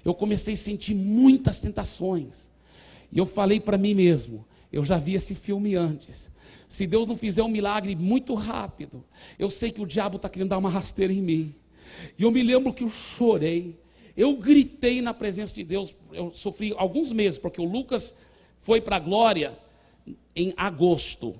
eu comecei a sentir muitas tentações. E eu falei para mim mesmo, eu já vi esse filme antes. Se Deus não fizer um milagre muito rápido, eu sei que o diabo está querendo dar uma rasteira em mim. E eu me lembro que eu chorei, eu gritei na presença de Deus. Eu sofri alguns meses, porque o Lucas foi para a glória em agosto.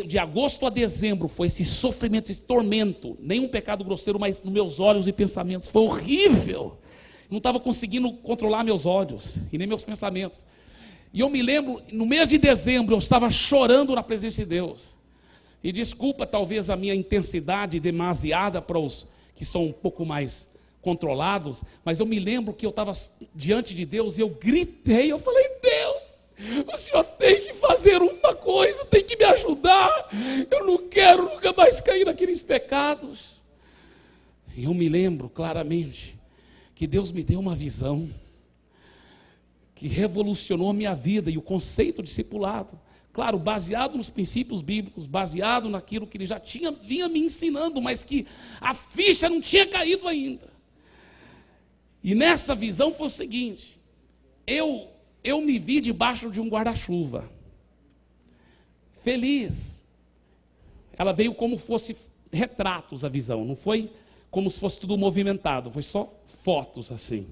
De agosto a dezembro foi esse sofrimento, esse tormento. Nenhum pecado grosseiro, mas nos meus olhos e pensamentos. Foi horrível. Não estava conseguindo controlar meus olhos e nem meus pensamentos. E eu me lembro, no mês de dezembro, eu estava chorando na presença de Deus. E desculpa talvez a minha intensidade demasiada para os que são um pouco mais controlados, mas eu me lembro que eu estava diante de Deus e eu gritei, eu falei, Deus, o Senhor tem que fazer uma coisa, tem que me ajudar, eu não quero nunca mais cair naqueles pecados. E eu me lembro claramente que Deus me deu uma visão que revolucionou a minha vida e o conceito de discipulado. Claro, baseado nos princípios bíblicos, baseado naquilo que ele já vinha me ensinando, mas que a ficha não tinha caído ainda. E nessa visão foi o seguinte, eu me vi debaixo de um guarda-chuva, feliz. Ela veio como fosse retratos a visão, não foi como se fosse tudo movimentado, foi só fotos assim.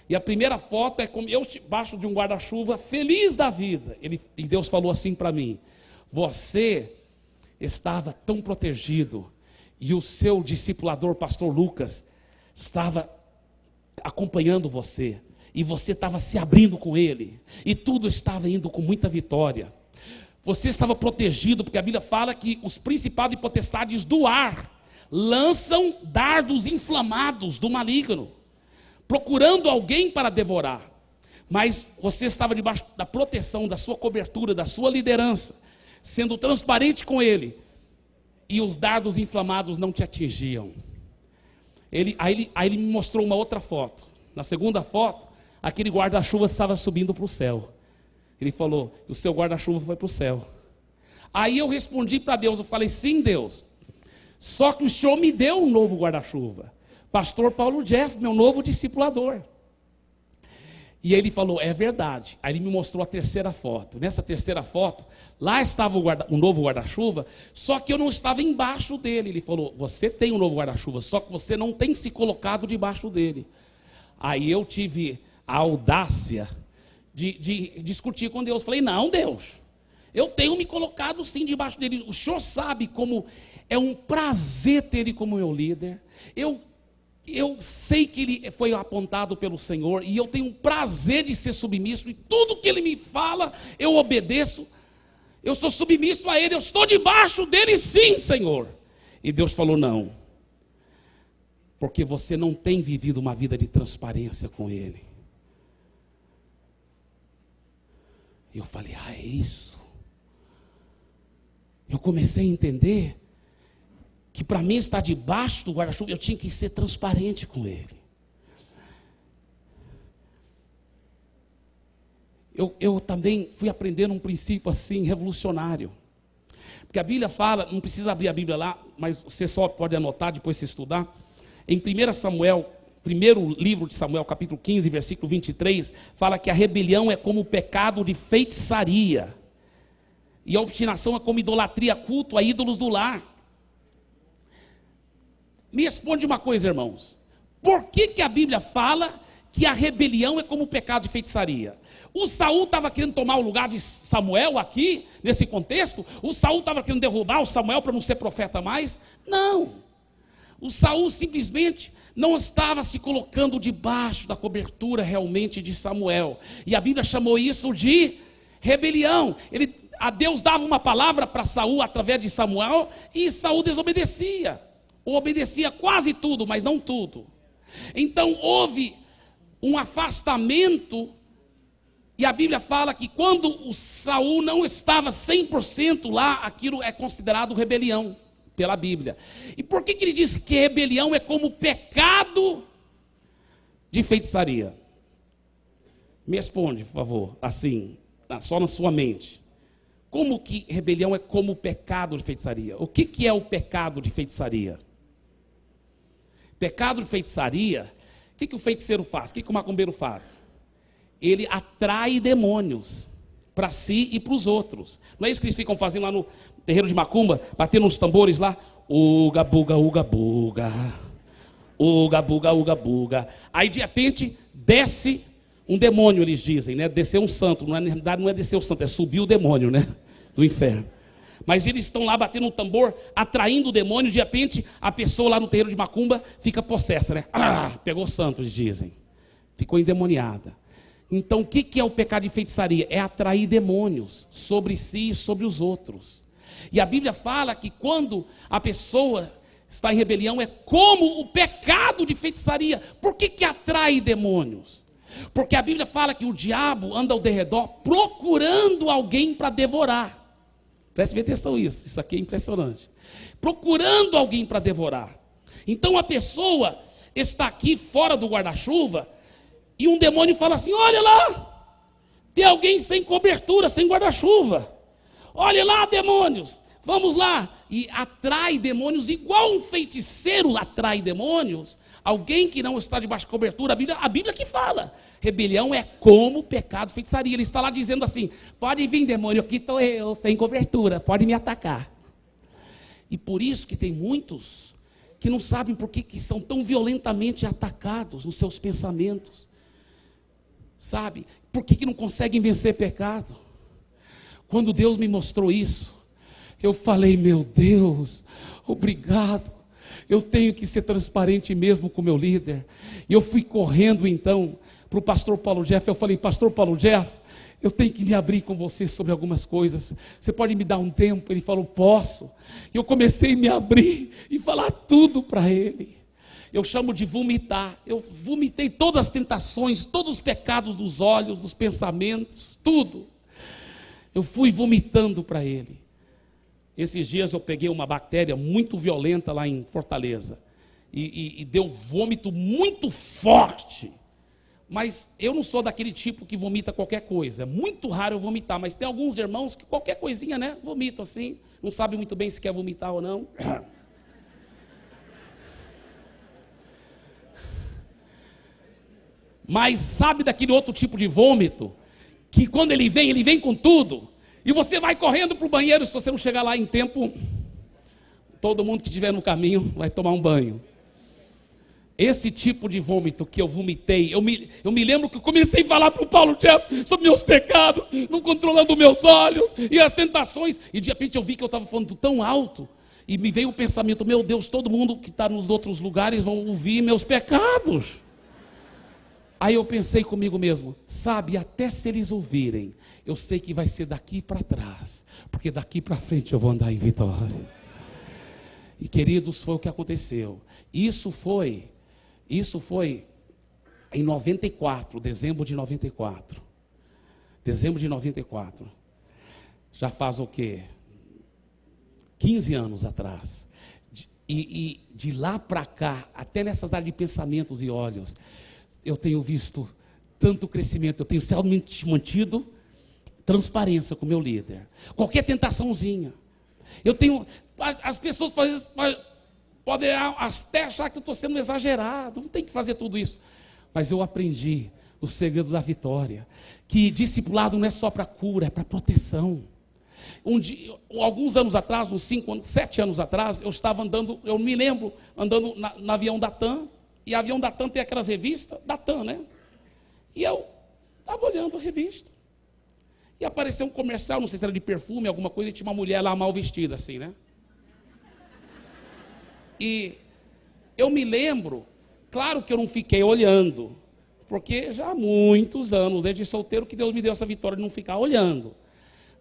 E a primeira foto é como eu debaixo de um guarda-chuva, feliz da vida. E Deus falou assim para mim, você estava tão protegido, e o seu discipulador, pastor Lucas, estava acompanhando você, e você estava se abrindo com ele, e tudo estava indo com muita vitória. Você estava protegido, porque a Bíblia fala que os principados e potestades do ar lançam dardos inflamados do maligno, procurando alguém para devorar, mas você estava debaixo da proteção, da sua cobertura, da sua liderança, sendo transparente com ele, e os dardos inflamados não te atingiam. Aí ele me mostrou uma outra foto. Na segunda foto, aquele guarda-chuva estava subindo para o céu. Ele falou, o seu guarda-chuva foi para o céu. Aí eu respondi para Deus, eu falei, sim Deus, só que o Senhor me deu um novo guarda-chuva. Pastor Paulo Jeff, meu novo discipulador. E ele falou, é verdade. Aí ele me mostrou a terceira foto. Nessa terceira foto, lá estava o novo guarda-chuva, só que eu não estava embaixo dele. Ele falou, você tem um novo guarda-chuva, só que você não tem se colocado debaixo dele. Aí eu tive a audácia de discutir com Deus. Falei, não Deus, eu tenho me colocado sim debaixo dele. O Senhor sabe como é um prazer ter ele como meu líder. Eu sei que ele foi apontado pelo Senhor e eu tenho um prazer de ser submisso, e tudo que ele me fala, eu obedeço, eu sou submisso a ele, eu estou debaixo dele sim, Senhor. E Deus falou, não, porque você não tem vivido uma vida de transparência com ele. Eu falei, é isso. Eu comecei a entender que para mim estar debaixo do guarda-chuva, eu tinha que ser transparente com ele. Eu também fui aprendendo um princípio assim, revolucionário. Porque a Bíblia fala, não precisa abrir a Bíblia lá, mas você só pode anotar, depois se estudar. Em 1 Samuel, primeiro livro de Samuel, capítulo 15, versículo 23, fala que a rebelião é como o pecado de feitiçaria. E a obstinação é como idolatria, culto a ídolos do lar. Me responde uma coisa, irmãos. Por que a Bíblia fala que a rebelião é como o pecado de feitiçaria? O Saul estava querendo tomar o lugar de Samuel aqui, nesse contexto? O Saul estava querendo derrubar o Samuel para não ser profeta mais? Não. O Saul simplesmente não estava se colocando debaixo da cobertura realmente de Samuel. E a Bíblia chamou isso de rebelião. A Deus dava uma palavra para Saul através de Samuel e Saul desobedecia. Ou obedecia quase tudo, mas não tudo. Então houve um afastamento. E a Bíblia fala que quando o Saul não estava 100% lá, aquilo é considerado rebelião pela Bíblia. E por que ele diz que rebelião é como pecado de feitiçaria? Me responde, por favor, assim, só na sua mente. Como que rebelião é como pecado de feitiçaria? O que é o pecado de feitiçaria? Pecado de feitiçaria, o que o feiticeiro faz? O que o macumbeiro faz? Ele atrai demônios para si e para os outros. Não é isso que eles ficam fazendo lá no terreiro de macumba, batendo nos tambores lá? Uga, buga, uga, buga. Uga, buga, uga, buga. Aí de repente desce um demônio, eles dizem, né? Descer um santo. Na verdade não é descer o santo, é subir o demônio, né? Do inferno. Mas eles estão lá batendo o tambor, atraindo demônios. De repente a pessoa lá no terreiro de macumba fica possessa, né? Pegou santo, eles dizem. Ficou endemoniada. Então, o que é o pecado de feitiçaria? É atrair demônios sobre si e sobre os outros. E a Bíblia fala que quando a pessoa está em rebelião, é como o pecado de feitiçaria. Por que atrai demônios? Porque a Bíblia fala que o diabo anda ao derredor procurando alguém para devorar. Preste atenção nisso, isso aqui é impressionante. Procurando alguém para devorar. Então a pessoa está aqui fora do guarda-chuva, e um demônio fala assim: olha lá, tem alguém sem cobertura, sem guarda-chuva. Olha lá, demônios, vamos lá. E atrai demônios, igual um feiticeiro atrai demônios. Alguém que não está debaixo de cobertura, a Bíblia que fala. Rebelião é como pecado, feitiçaria. Ele está lá dizendo assim: pode vir, demônio, aqui estou eu, sem cobertura, pode me atacar. E por isso que tem muitos que não sabem por que são tão violentamente atacados nos seus pensamentos. Sabe? Por que não conseguem vencer pecado? Quando Deus me mostrou isso, eu falei: meu Deus, obrigado. Eu tenho que ser transparente mesmo com o meu líder. E eu fui correndo então para o pastor Paulo Jeff. Eu falei: pastor Paulo Jeff, eu tenho que me abrir com você sobre algumas coisas. Você pode me dar um tempo? Ele falou: posso. E eu comecei a me abrir e falar tudo para ele. Eu chamo de vomitar. Eu vomitei todas as tentações, todos os pecados dos olhos, dos pensamentos, tudo. Eu fui vomitando para ele. Esses dias eu peguei uma bactéria muito violenta lá em Fortaleza. E deu vômito muito forte. Mas eu não sou daquele tipo que vomita qualquer coisa. É muito raro eu vomitar, mas tem alguns irmãos que qualquer coisinha, né, vomitam assim. Não sabe muito bem se quer vomitar ou não. Mas sabe daquele outro tipo de vômito? Que quando ele vem com tudo. E você vai correndo para o banheiro. Se você não chegar lá em tempo, todo mundo que estiver no caminho vai tomar um banho. Esse tipo de vômito que eu vomitei, eu me lembro que eu comecei a falar para o Paulo Jeff sobre meus pecados, não controlando meus olhos e as tentações. E de repente eu vi que eu estava falando tão alto. E me veio o pensamento: meu Deus, todo mundo que está nos outros lugares vão ouvir meus pecados. Aí eu pensei comigo mesmo: sabe, até se eles ouvirem, eu sei que vai ser daqui para trás, porque daqui para frente eu vou andar em vitória. E queridos, foi o que aconteceu. Isso foi em 94, dezembro de 94. Dezembro de 94. Já faz o quê? 15 anos atrás. E de lá para cá, até nessas áreas de pensamentos e olhos, eu tenho visto tanto crescimento. Eu tenho realmente mantido transparência com o meu líder. Qualquer tentaçãozinha. Eu tenho... As pessoas poderá até achar que eu estou sendo exagerado, não tem que fazer tudo isso. Mas eu aprendi o segredo da vitória, que discipulado não é só para cura, é para proteção. Alguns anos atrás, uns 7 anos atrás, eu estava andando, eu me lembro, andando no avião da TAM, e o avião da TAM tem aquelas revistas, da TAM, né? E eu estava olhando a revista, e apareceu um comercial, não sei se era de perfume, alguma coisa, e tinha uma mulher lá mal vestida, assim, né? E eu me lembro, claro que eu não fiquei olhando, porque já há muitos anos, desde solteiro, que Deus me deu essa vitória de não ficar olhando.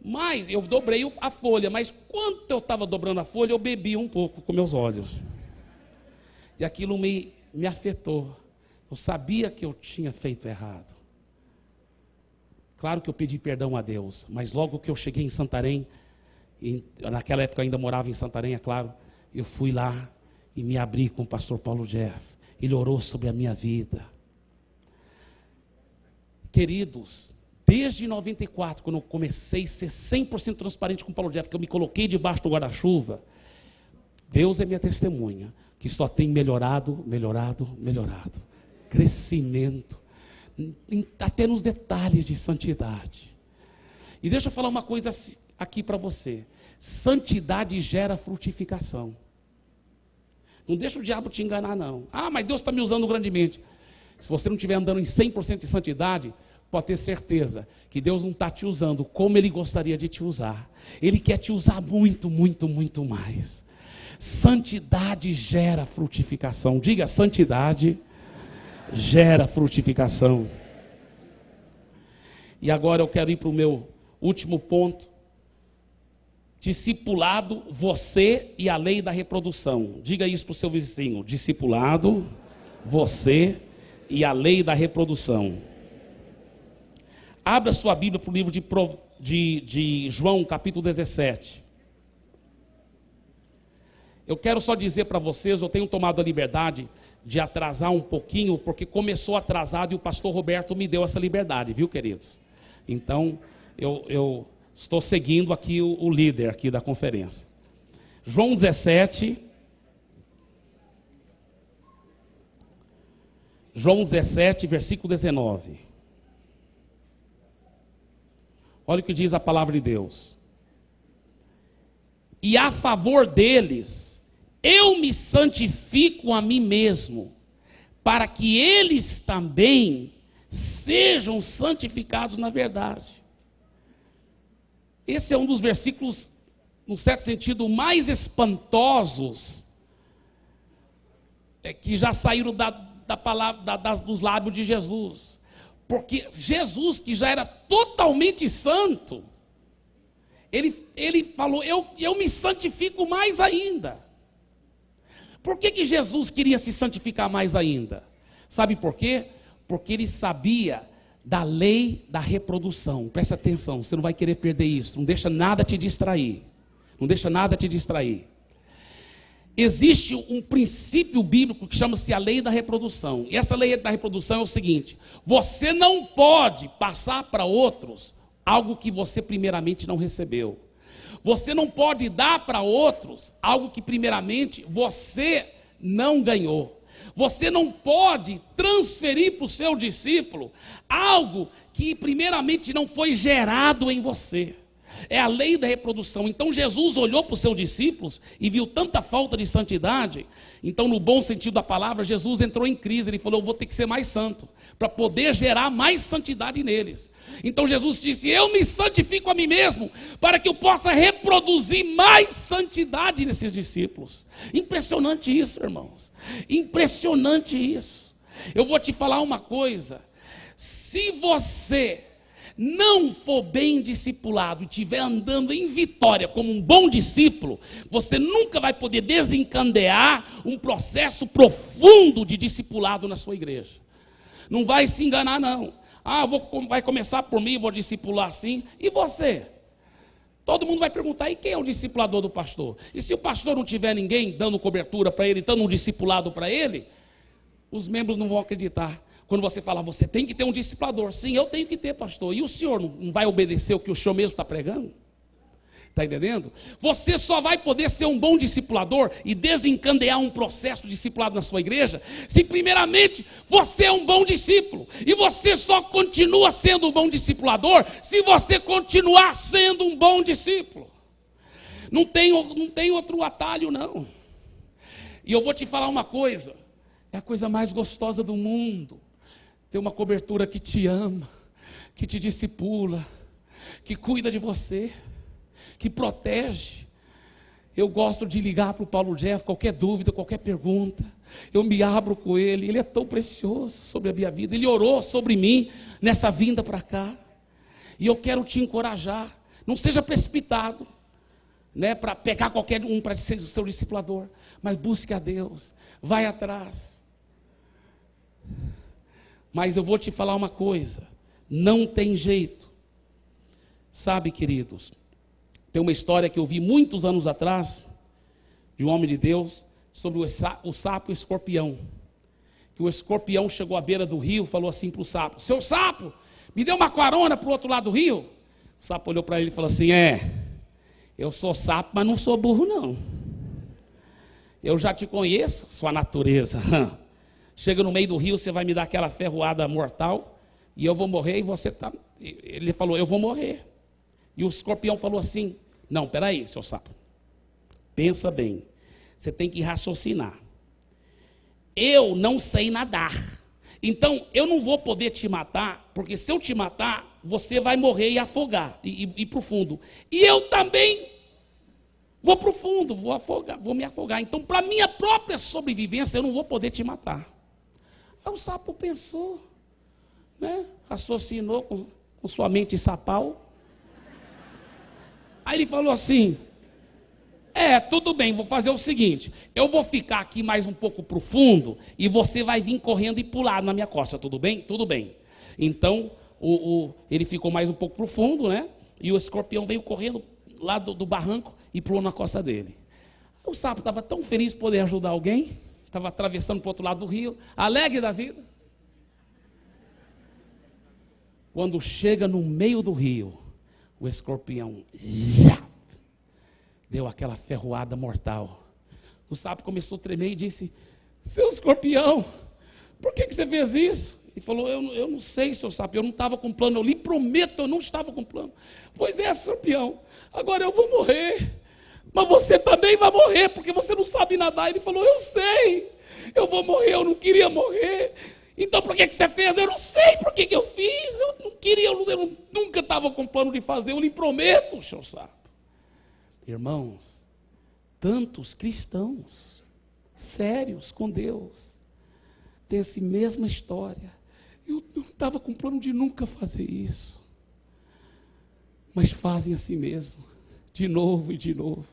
Mas eu dobrei a folha, mas quando eu estava dobrando a folha, eu bebi um pouco com meus olhos. E aquilo me afetou. Eu sabia que eu tinha feito errado. Claro que eu pedi perdão a Deus, mas logo que eu cheguei em Santarém, naquela época eu ainda morava em Santarém, é claro, eu fui lá e me abri com o pastor Paulo Jeff. Ele orou sobre a minha vida. Queridos, desde 94, quando eu comecei a ser 100% transparente com o Paulo Jeff, que eu me coloquei debaixo do guarda-chuva, Deus é minha testemunha, que só tem melhorado. Crescimento, até nos detalhes de santidade. E deixa eu falar uma coisa aqui para você. Santidade gera frutificação. Não deixa o diabo te enganar, não. Ah, mas Deus está me usando grandemente. Se você não estiver andando em 100% de santidade, pode ter certeza que Deus não está te usando como Ele gostaria de te usar. Ele quer te usar muito mais. Santidade gera frutificação. Diga, santidade gera frutificação. E agora eu quero ir para o meu último ponto. Discipulado, você e a lei da reprodução. Diga isso para o seu vizinho. Discipulado, você e a lei da reprodução. Abra sua Bíblia para o livro de João, capítulo 17. Eu quero só dizer para vocês, eu tenho tomado a liberdade de atrasar um pouquinho, porque começou atrasado e o pastor Roberto me deu essa liberdade, viu, queridos? Então, eu estou seguindo aqui o líder aqui da conferência. João 17. João 17, versículo 19. Olha o que diz a palavra de Deus. E a favor deles, eu me santifico a mim mesmo, para que eles também sejam santificados na verdade. Esse é um dos versículos, no certo sentido, mais espantosos que já saíram da palavra, dos lábios de Jesus. Porque Jesus, que já era totalmente santo, ele falou, eu me santifico mais ainda. Por que Jesus queria se santificar mais ainda? Sabe por quê? Porque ele sabia da lei da reprodução. Presta atenção, você não vai querer perder isso. Não deixa nada te distrair. Não deixa nada te distrair. Existe um princípio bíblico que chama-se a lei da reprodução. E essa lei da reprodução é o seguinte: você não pode passar para outros algo que você primeiramente não recebeu. Você não pode dar para outros algo que primeiramente você não ganhou. Você não pode transferir para o seu discípulo algo que primeiramente não foi gerado em você. É a lei da reprodução. Então Jesus olhou para os seus discípulos e viu tanta falta de santidade. Então, no bom sentido da palavra, Jesus entrou em crise. Ele falou, eu vou ter que ser mais santo, para poder gerar mais santidade neles. Então Jesus disse, eu me santifico a mim mesmo, para que eu possa reproduzir mais santidade nesses discípulos. Impressionante isso, irmãos. Impressionante isso. Eu vou te falar uma coisa. Se você não for bem discipulado e estiver andando em vitória como um bom discípulo, você nunca vai poder desencadear um processo profundo de discipulado na sua igreja. Não vai se enganar, não. Vai começar por mim, vou discipular assim. E você? Todo mundo vai perguntar, e quem é o discipulador do pastor? E se o pastor não tiver ninguém dando cobertura para ele, dando um discipulado para ele, os membros não vão acreditar. Quando você fala, você tem que ter um discipulador. Sim, eu tenho que ter, pastor. E o senhor não vai obedecer o que o senhor mesmo está pregando? Está entendendo? Você só vai poder ser um bom discipulador e desencadear um processo de discipulado na sua igreja se primeiramente você é um bom discípulo. E você só continua sendo um bom discipulador se você continuar sendo um bom discípulo. Não tem outro atalho, não. E eu vou te falar uma coisa, é a coisa mais gostosa do mundo. Ter uma cobertura que te ama, que te discipula, que cuida de você, que protege. Eu gosto de ligar para o Paulo Jeff, qualquer dúvida, qualquer pergunta, eu me abro com ele. Ele é tão precioso sobre a minha vida, ele orou sobre mim nessa vinda para cá, e eu quero te encorajar, não seja precipitado, né, para pegar qualquer um para ser o seu discipulador, mas busque a Deus, vai atrás. Mas eu vou te falar uma coisa, não tem jeito, sabe, queridos, tem uma história que eu vi muitos anos atrás, de um homem de Deus, sobre o sapo e o escorpião. Que o escorpião chegou à beira do rio e falou assim para o sapo: seu sapo, me dê uma carona para o outro lado do rio? O sapo olhou para ele e falou assim: eu sou sapo, mas não sou burro não. Eu já te conheço, sua natureza. Chega no meio do rio, você vai me dar aquela ferroada mortal, e eu vou morrer, e você está... Ele falou: eu vou morrer. E o escorpião falou assim: não, peraí, seu sapo, pensa bem, você tem que raciocinar. Eu não sei nadar, então eu não vou poder te matar, porque se eu te matar, você vai morrer e afogar, e ir para o fundo. E eu também vou para o fundo, vou me afogar. Então, para minha própria sobrevivência, eu não vou poder te matar. Aí o sapo pensou, né? Raciocinou com sua mente sapal. Aí ele falou assim: tudo bem, vou fazer o seguinte, eu vou ficar aqui mais um pouco para o fundo, e você vai vir correndo e pular na minha costa, tudo bem? Tudo bem. Então, ele ficou mais um pouco para o fundo, né? E o escorpião veio correndo lá do barranco e pulou na costa dele. O sapo estava tão feliz de poder ajudar alguém, estava atravessando para o outro lado do rio, alegre da vida. Quando chega no meio do rio, o escorpião deu aquela ferroada mortal. O sapo começou a tremer e disse: seu escorpião, por que você fez isso? Ele falou: eu não sei, seu sapo, eu não estava com plano, eu lhe prometo, eu não estava com plano. Pois é, escorpião, agora eu vou morrer, mas você também vai morrer, porque você não sabe nadar. Ele falou: eu sei, eu vou morrer, eu não queria morrer. Então por que você fez? Eu não sei por que eu fiz, eu não queria, eu nunca estava com plano de fazer, eu lhe prometo, seu sapo. Irmãos, tantos cristãos sérios com Deus têm essa mesma história. Eu não estava com plano de nunca fazer isso, mas fazem assim mesmo, de novo e de novo.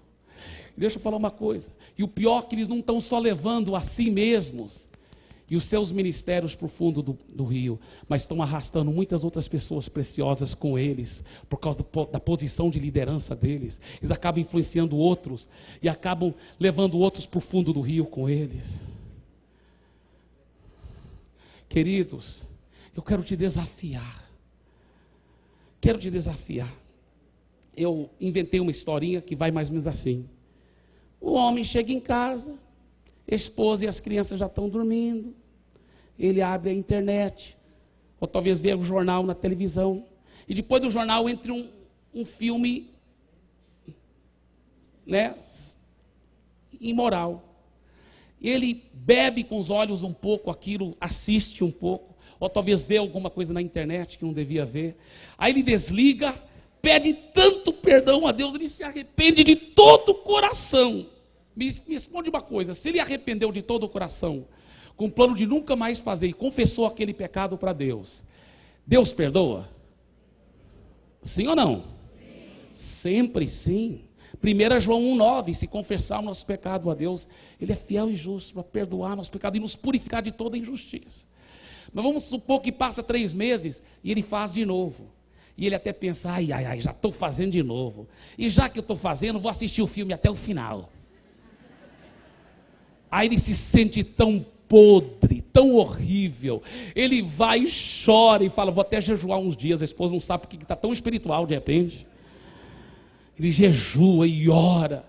Deixa eu falar uma coisa, e o pior é que eles não estão só levando a si mesmos e os seus ministérios para o fundo do rio, mas estão arrastando muitas outras pessoas preciosas com eles, por causa da posição de liderança deles. Eles acabam influenciando outros, e acabam levando outros para o fundo do rio com eles. Queridos, eu quero te desafiar, eu inventei uma historinha que vai mais ou menos assim. O homem chega em casa, a esposa e as crianças já estão dormindo, ele abre a internet, ou talvez veja o jornal na televisão, e depois do jornal entra um filme, né, imoral. Ele bebe com os olhos um pouco aquilo, assiste um pouco, ou talvez vê alguma coisa na internet que não devia ver. Aí ele desliga, pede tanto perdão a Deus, ele se arrepende de todo o coração. Me responde uma coisa: se ele arrependeu de todo o coração, com o plano de nunca mais fazer, e confessou aquele pecado para Deus, Deus perdoa? Sim ou não? Sim. Sempre sim. 1 João 1,9, se confessar o nosso pecado a Deus, Ele é fiel e justo para perdoar nosso pecado e nos purificar de toda injustiça. Mas vamos supor que passa 3 meses e ele faz de novo. E ele até pensa: ai, já estou fazendo de novo. E já que eu estou fazendo, vou assistir o filme até o final. Aí ele se sente tão podre, tão horrível. Ele vai e chora e fala: vou até jejuar uns dias. A esposa não sabe porque está tão espiritual de repente. ele jejua e ora,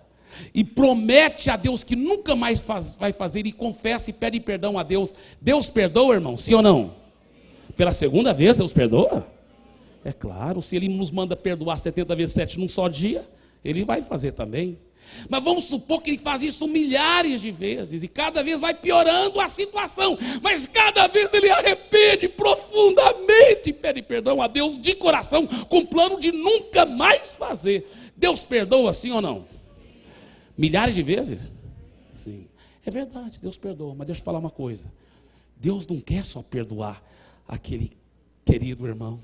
e promete a Deus que nunca mais vai fazer, e confessa e pede perdão a Deus. Deus perdoa, irmão, sim ou não? Pela segunda vez Deus perdoa? É claro, se Ele nos manda perdoar 70 vezes 7 num só dia, Ele vai fazer também. Mas vamos supor que Ele faz isso milhares de vezes, e cada vez vai piorando a situação, mas cada vez Ele arrepende profundamente e pede perdão a Deus de coração, com plano de nunca mais fazer. Deus perdoa, sim ou não? Milhares de vezes? Sim. É verdade, Deus perdoa, mas deixa eu falar uma coisa. Deus não quer só perdoar aquele querido irmão.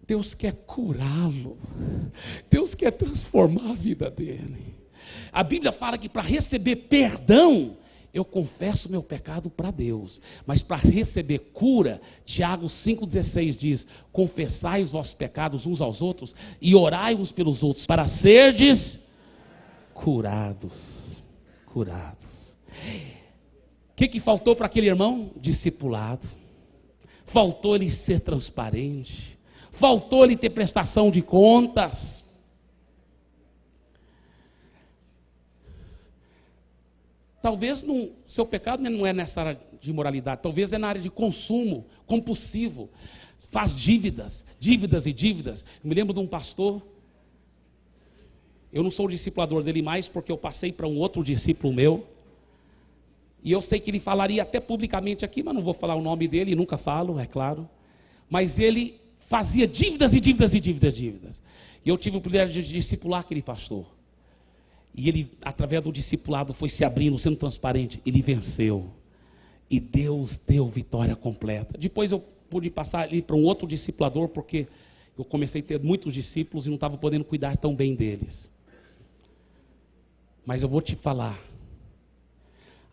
Deus quer curá-lo. Deus quer transformar a vida dele. A Bíblia fala que para receber perdão, eu confesso meu pecado para Deus. Mas para receber cura, Tiago 5,16 diz: confessai os vossos pecados uns aos outros e orai uns pelos outros, para serdes curados. Curados. O que faltou para aquele irmão? Discipulado. Faltou ele ser transparente. Faltou ele ter prestação de contas. Talvez seu pecado não é nessa área de moralidade, talvez é na área de consumo compulsivo. Faz dívidas e dívidas. Eu me lembro de um pastor, eu não sou o discipulador dele mais, porque eu passei para um outro discípulo meu, e eu sei que ele falaria até publicamente aqui, mas não vou falar o nome dele, nunca falo, é claro. Mas ele fazia dívidas. E eu tive o privilégio de discipular aquele pastor. E ele, através do discipulado, foi se abrindo, sendo transparente. Ele venceu. E Deus deu vitória completa. Depois eu pude passar ali para um outro discipulador, porque eu comecei a ter muitos discípulos e não estava podendo cuidar tão bem deles. Mas eu vou te falar.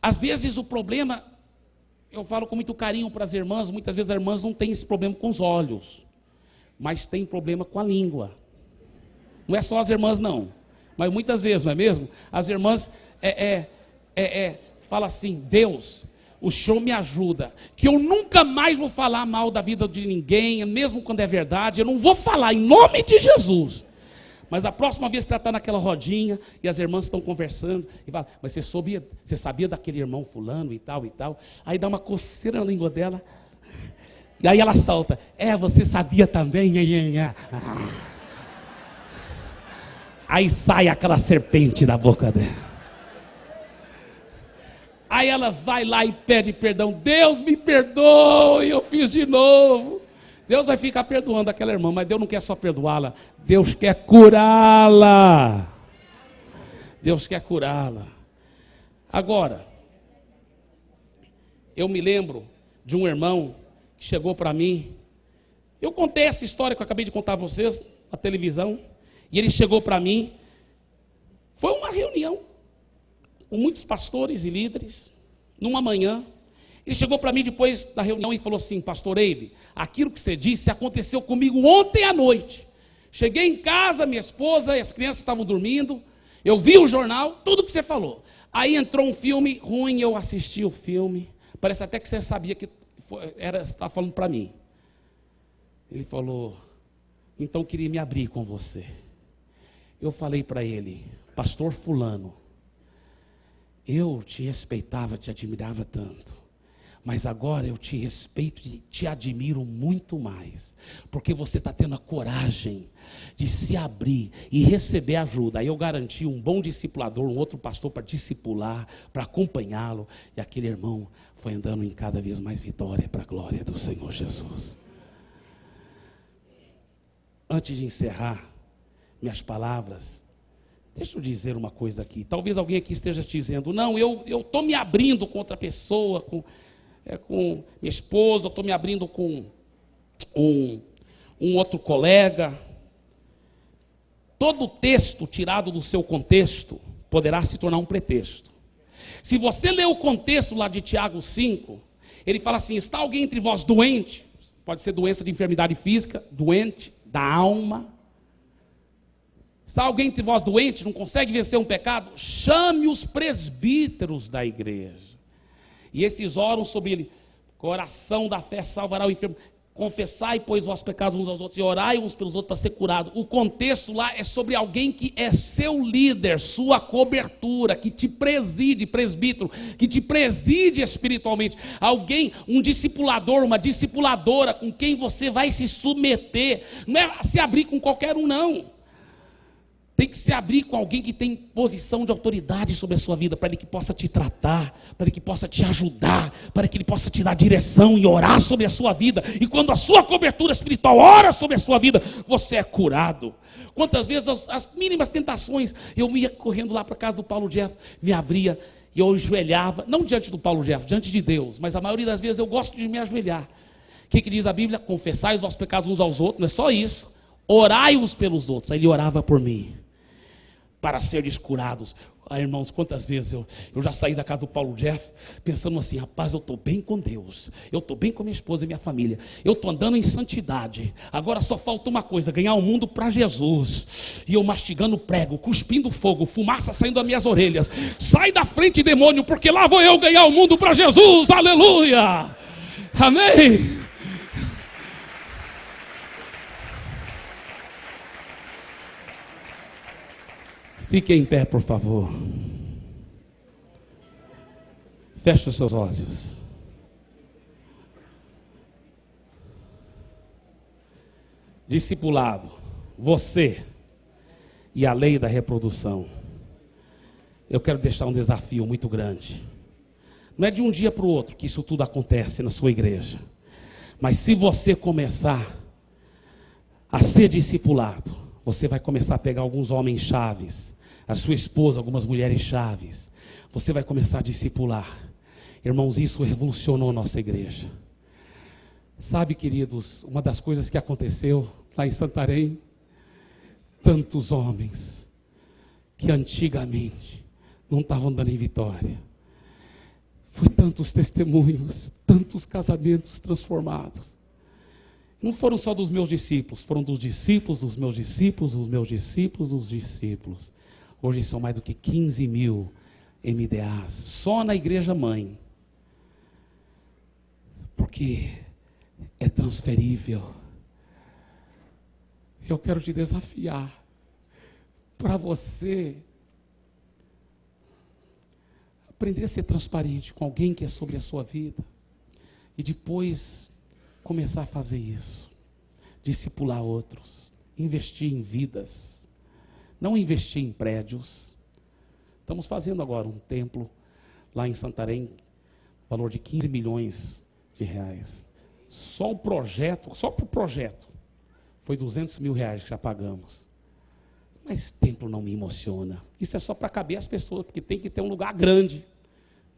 Às vezes o problema, eu falo com muito carinho para as irmãs, muitas vezes as irmãs não têm esse problema com os olhos, mas tem problema com a língua. Não é só as irmãs não, mas muitas vezes, não é mesmo? As irmãs falam assim: Deus, o Senhor me ajuda, que eu nunca mais vou falar mal da vida de ninguém, mesmo quando é verdade, eu não vou falar em nome de Jesus. Mas a próxima vez que ela está naquela rodinha, e as irmãs estão conversando, e fala: mas você sabia daquele irmão fulano e tal, aí dá uma coceira na língua dela, e aí ela solta: você sabia também, aí sai aquela serpente da boca dela, aí ela vai lá e pede perdão: Deus me perdoe, eu fiz de novo. Deus vai ficar perdoando aquela irmã, mas Deus não quer só perdoá-la, Deus quer curá-la. Deus quer curá-la. Agora, eu me lembro de um irmão que chegou para mim. Eu contei essa história que eu acabei de contar a vocês na televisão, e ele chegou para mim. Foi uma reunião com muitos pastores e líderes, numa manhã. Ele chegou para mim depois da reunião e falou assim: pastor Eibe, aquilo que você disse aconteceu comigo ontem à noite. Cheguei em casa, minha esposa e as crianças estavam dormindo, eu vi o jornal, tudo que você falou. Aí entrou um filme ruim, eu assisti o filme, parece até que você sabia que você estava falando para mim. Ele falou: então queria me abrir com você. Eu falei para ele: pastor fulano, eu te respeitava, te admirava tanto, mas agora eu te respeito e te admiro muito mais, porque você está tendo a coragem de se abrir e receber ajuda. Aí eu garanti um bom discipulador, um outro pastor para discipular, para acompanhá-lo, e aquele irmão foi andando em cada vez mais vitória para a glória do Senhor Jesus. Antes de encerrar minhas palavras, deixa eu dizer uma coisa aqui. Talvez alguém aqui esteja te dizendo: não, eu estou me abrindo com outra pessoa, com minha esposa, eu estou me abrindo com um outro colega. Todo texto tirado do seu contexto poderá se tornar um pretexto. Se você ler o contexto lá de Tiago 5, ele fala assim: está alguém entre vós doente? Pode ser doença de enfermidade física, doente da alma. Está alguém entre vós doente, não consegue vencer um pecado? Chame os presbíteros da igreja, e esses oram sobre ele. Coração da fé salvará o enfermo. confessai, pois, vossos pecados uns aos outros e orai uns pelos outros para ser curado. O contexto lá é sobre alguém que é seu líder, sua cobertura, que te preside, presbítero, que te preside espiritualmente. Alguém, um discipulador, uma discipuladora com quem você vai se submeter. Não é se abrir com qualquer um, não. Tem que se abrir com alguém que tem posição de autoridade sobre a sua vida, para ele que possa te tratar, para ele que possa te ajudar, para que ele possa te dar direção e orar sobre a sua vida. E quando a sua cobertura espiritual ora sobre a sua vida, você é curado. Quantas vezes as mínimas tentações, eu ia correndo lá para a casa do Paulo Jeff, me abria e eu ajoelhava, não diante do Paulo Jeff, diante de Deus, mas a maioria das vezes eu gosto de me ajoelhar. O que diz a Bíblia? Confessai os vossos pecados uns aos outros, não é só isso. Orai uns pelos outros. Aí ele orava por mim, para seres curados. Irmãos, quantas vezes eu já saí da casa do Paulo Jeff, pensando assim, rapaz, eu estou bem com Deus, eu estou bem com minha esposa e minha família, eu estou andando em santidade, agora só falta uma coisa, ganhar o mundo para Jesus. E eu mastigando prego, cuspindo fogo, fumaça saindo das minhas orelhas. Sai da frente, demônio, porque lá vou eu ganhar o mundo para Jesus. Aleluia, amém. Fique em pé, por favor. Feche os seus olhos. Discipulado, você e a lei da reprodução. Eu quero deixar um desafio muito grande. Não é de um dia para o outro que isso tudo acontece na sua igreja. Mas se você começar a ser discipulado, você vai começar a pegar alguns homens chaves, a sua esposa, algumas mulheres chaves. Você vai começar a discipular. Irmãos, isso revolucionou a nossa igreja. Sabe, queridos, uma das coisas que aconteceu lá em Santarém, tantos homens que antigamente não estavam dando em vitória. Foi tantos testemunhos, tantos casamentos transformados. Não foram só dos meus discípulos, foram dos discípulos, dos meus discípulos, dos meus discípulos, dos discípulos. Hoje são mais do que 15 mil MDAs, só na igreja mãe. Porque é transferível. Eu quero te desafiar para você aprender a ser transparente com alguém que é sobre a sua vida e depois começar a fazer isso, discipular outros, investir em vidas. Não investir em prédios. Estamos fazendo agora um templo lá em Santarém, valor de 15 milhões de reais. Só o projeto, só para o projeto, foi 200 mil reais que já pagamos. Mas templo não me emociona. Isso é só para caber as pessoas, porque tem que ter um lugar grande.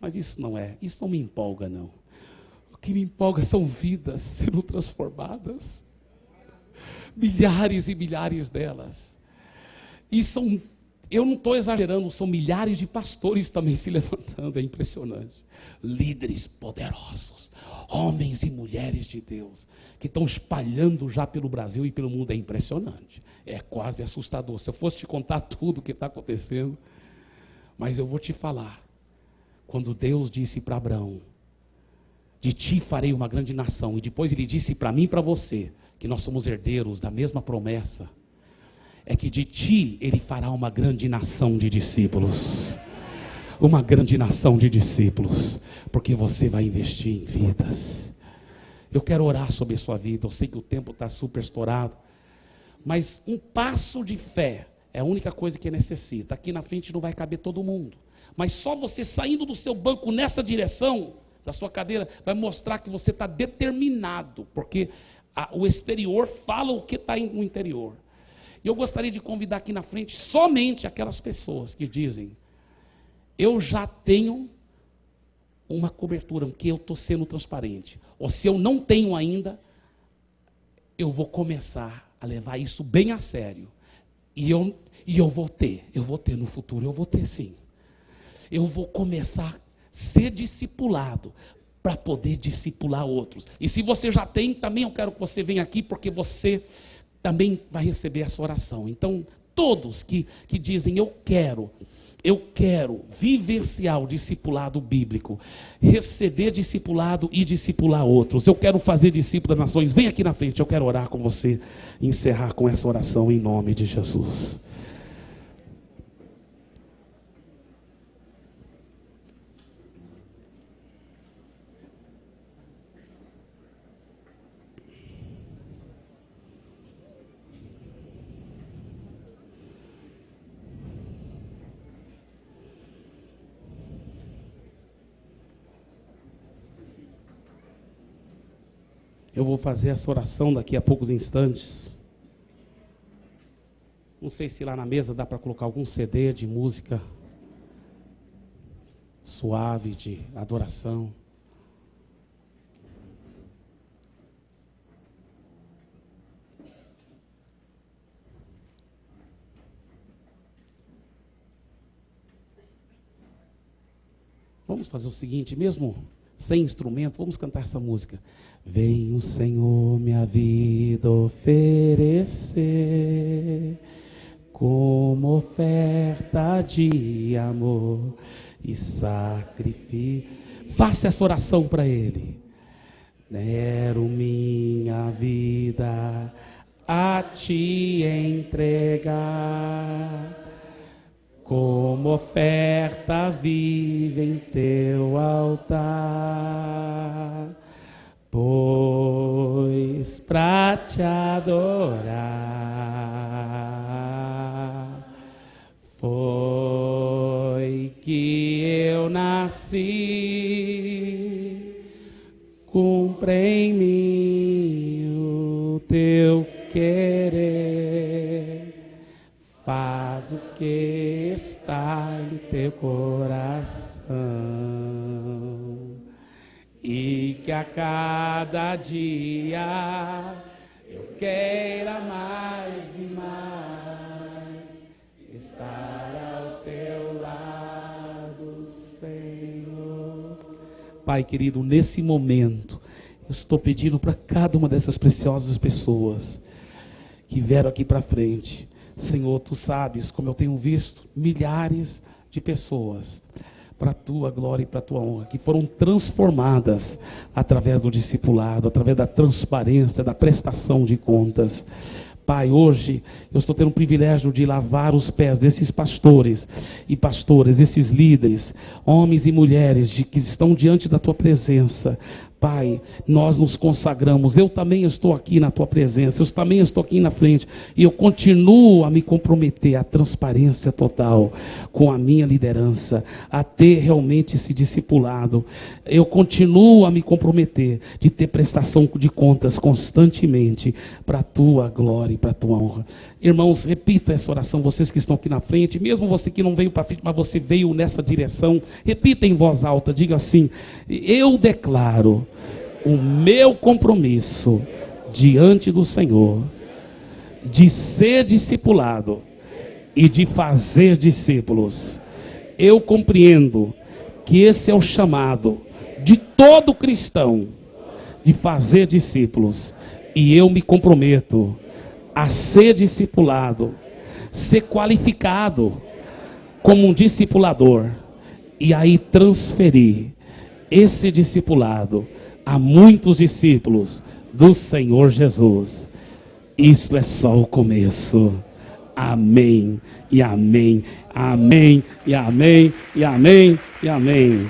Mas isso não é, isso não me empolga, não. O que me empolga são vidas sendo transformadas. Milhares e milhares delas. E eu não estou exagerando, são milhares de pastores também se levantando, é impressionante. Líderes poderosos, homens e mulheres de Deus, que estão espalhando já pelo Brasil e pelo mundo, é impressionante. É quase assustador. Se eu fosse te contar tudo o que está acontecendo, mas eu vou te falar. Quando Deus disse para Abraão, de ti farei uma grande nação, e depois ele disse para mim e para você, que nós somos herdeiros da mesma promessa, é que de ti ele fará uma grande nação de discípulos. Uma grande nação de discípulos. Porque você vai investir em vidas. Eu quero orar sobre a sua vida. Eu sei que o tempo está super estourado. Mas um passo de fé é a única coisa que necessita. Aqui na frente não vai caber todo mundo. Mas só você saindo do seu banco nessa direção, da sua cadeira, vai mostrar que você está determinado. Porque o exterior fala o que está no interior. E eu gostaria de convidar aqui na frente somente aquelas pessoas que dizem, eu já tenho uma cobertura, que eu estou sendo transparente. Ou se eu não tenho ainda, eu vou começar a levar isso bem a sério. E eu vou ter no futuro, eu vou ter sim. Eu vou começar a ser discipulado para poder discipular outros. E se você já tem, também eu quero que você venha aqui, porque você também vai receber essa oração. Então, todos que dizem, eu quero eu quero vivenciar o discipulado bíblico, receber discipulado e discipular outros. Eu quero fazer discípulo das nações. Vem aqui na frente, eu quero orar com você e encerrar com essa oração em nome de Jesus. Eu vou fazer essa oração daqui a poucos instantes. Não sei se lá na mesa dá para colocar algum CD de música suave, de adoração. Vamos fazer o seguinte, mesmo sem instrumento, vamos cantar essa música. Vem o Senhor minha vida oferecer, como oferta de amor e sacrifício. Faça essa oração para Ele. Quero minha vida a Te entregar, como oferta viva em Teu altar, pois pra Te adorar foi que eu nasci. Cumpre em mim o Teu querer, faz o que está em Teu coração, e que a cada dia eu queira mais e mais estar ao Teu lado, Senhor. Pai querido, nesse momento, eu estou pedindo para cada uma dessas preciosas pessoas que vieram aqui para frente. Senhor, Tu sabes como eu tenho visto milhares de pessoas, para a Tua glória e para a Tua honra, que foram transformadas através do discipulado, através da transparência, da prestação de contas. Pai, hoje eu estou tendo o privilégio de lavar os pés desses pastores e pastoras, esses líderes, homens e mulheres que estão diante da Tua presença. Pai, nós nos consagramos, eu também estou aqui na Tua presença, eu também estou aqui na frente, e eu continuo a me comprometer à transparência total com a minha liderança, a ter realmente esse discipulado. Eu continuo a me comprometer de ter prestação de contas constantemente para a Tua glória e para a Tua honra. Irmãos, repita essa oração, vocês que estão aqui na frente, mesmo você que não veio para frente, mas você veio nessa direção, repita em voz alta, diga assim: eu declaro o meu compromisso diante do Senhor de ser discipulado e de fazer discípulos. Eu compreendo que esse é o chamado de todo cristão, de fazer discípulos, e eu me comprometo a ser discipulado, ser qualificado como um discipulador, e aí transferir esse discipulado a muitos discípulos do Senhor Jesus. Isso é só o começo. Amém e amém, amém e amém e amém e amém.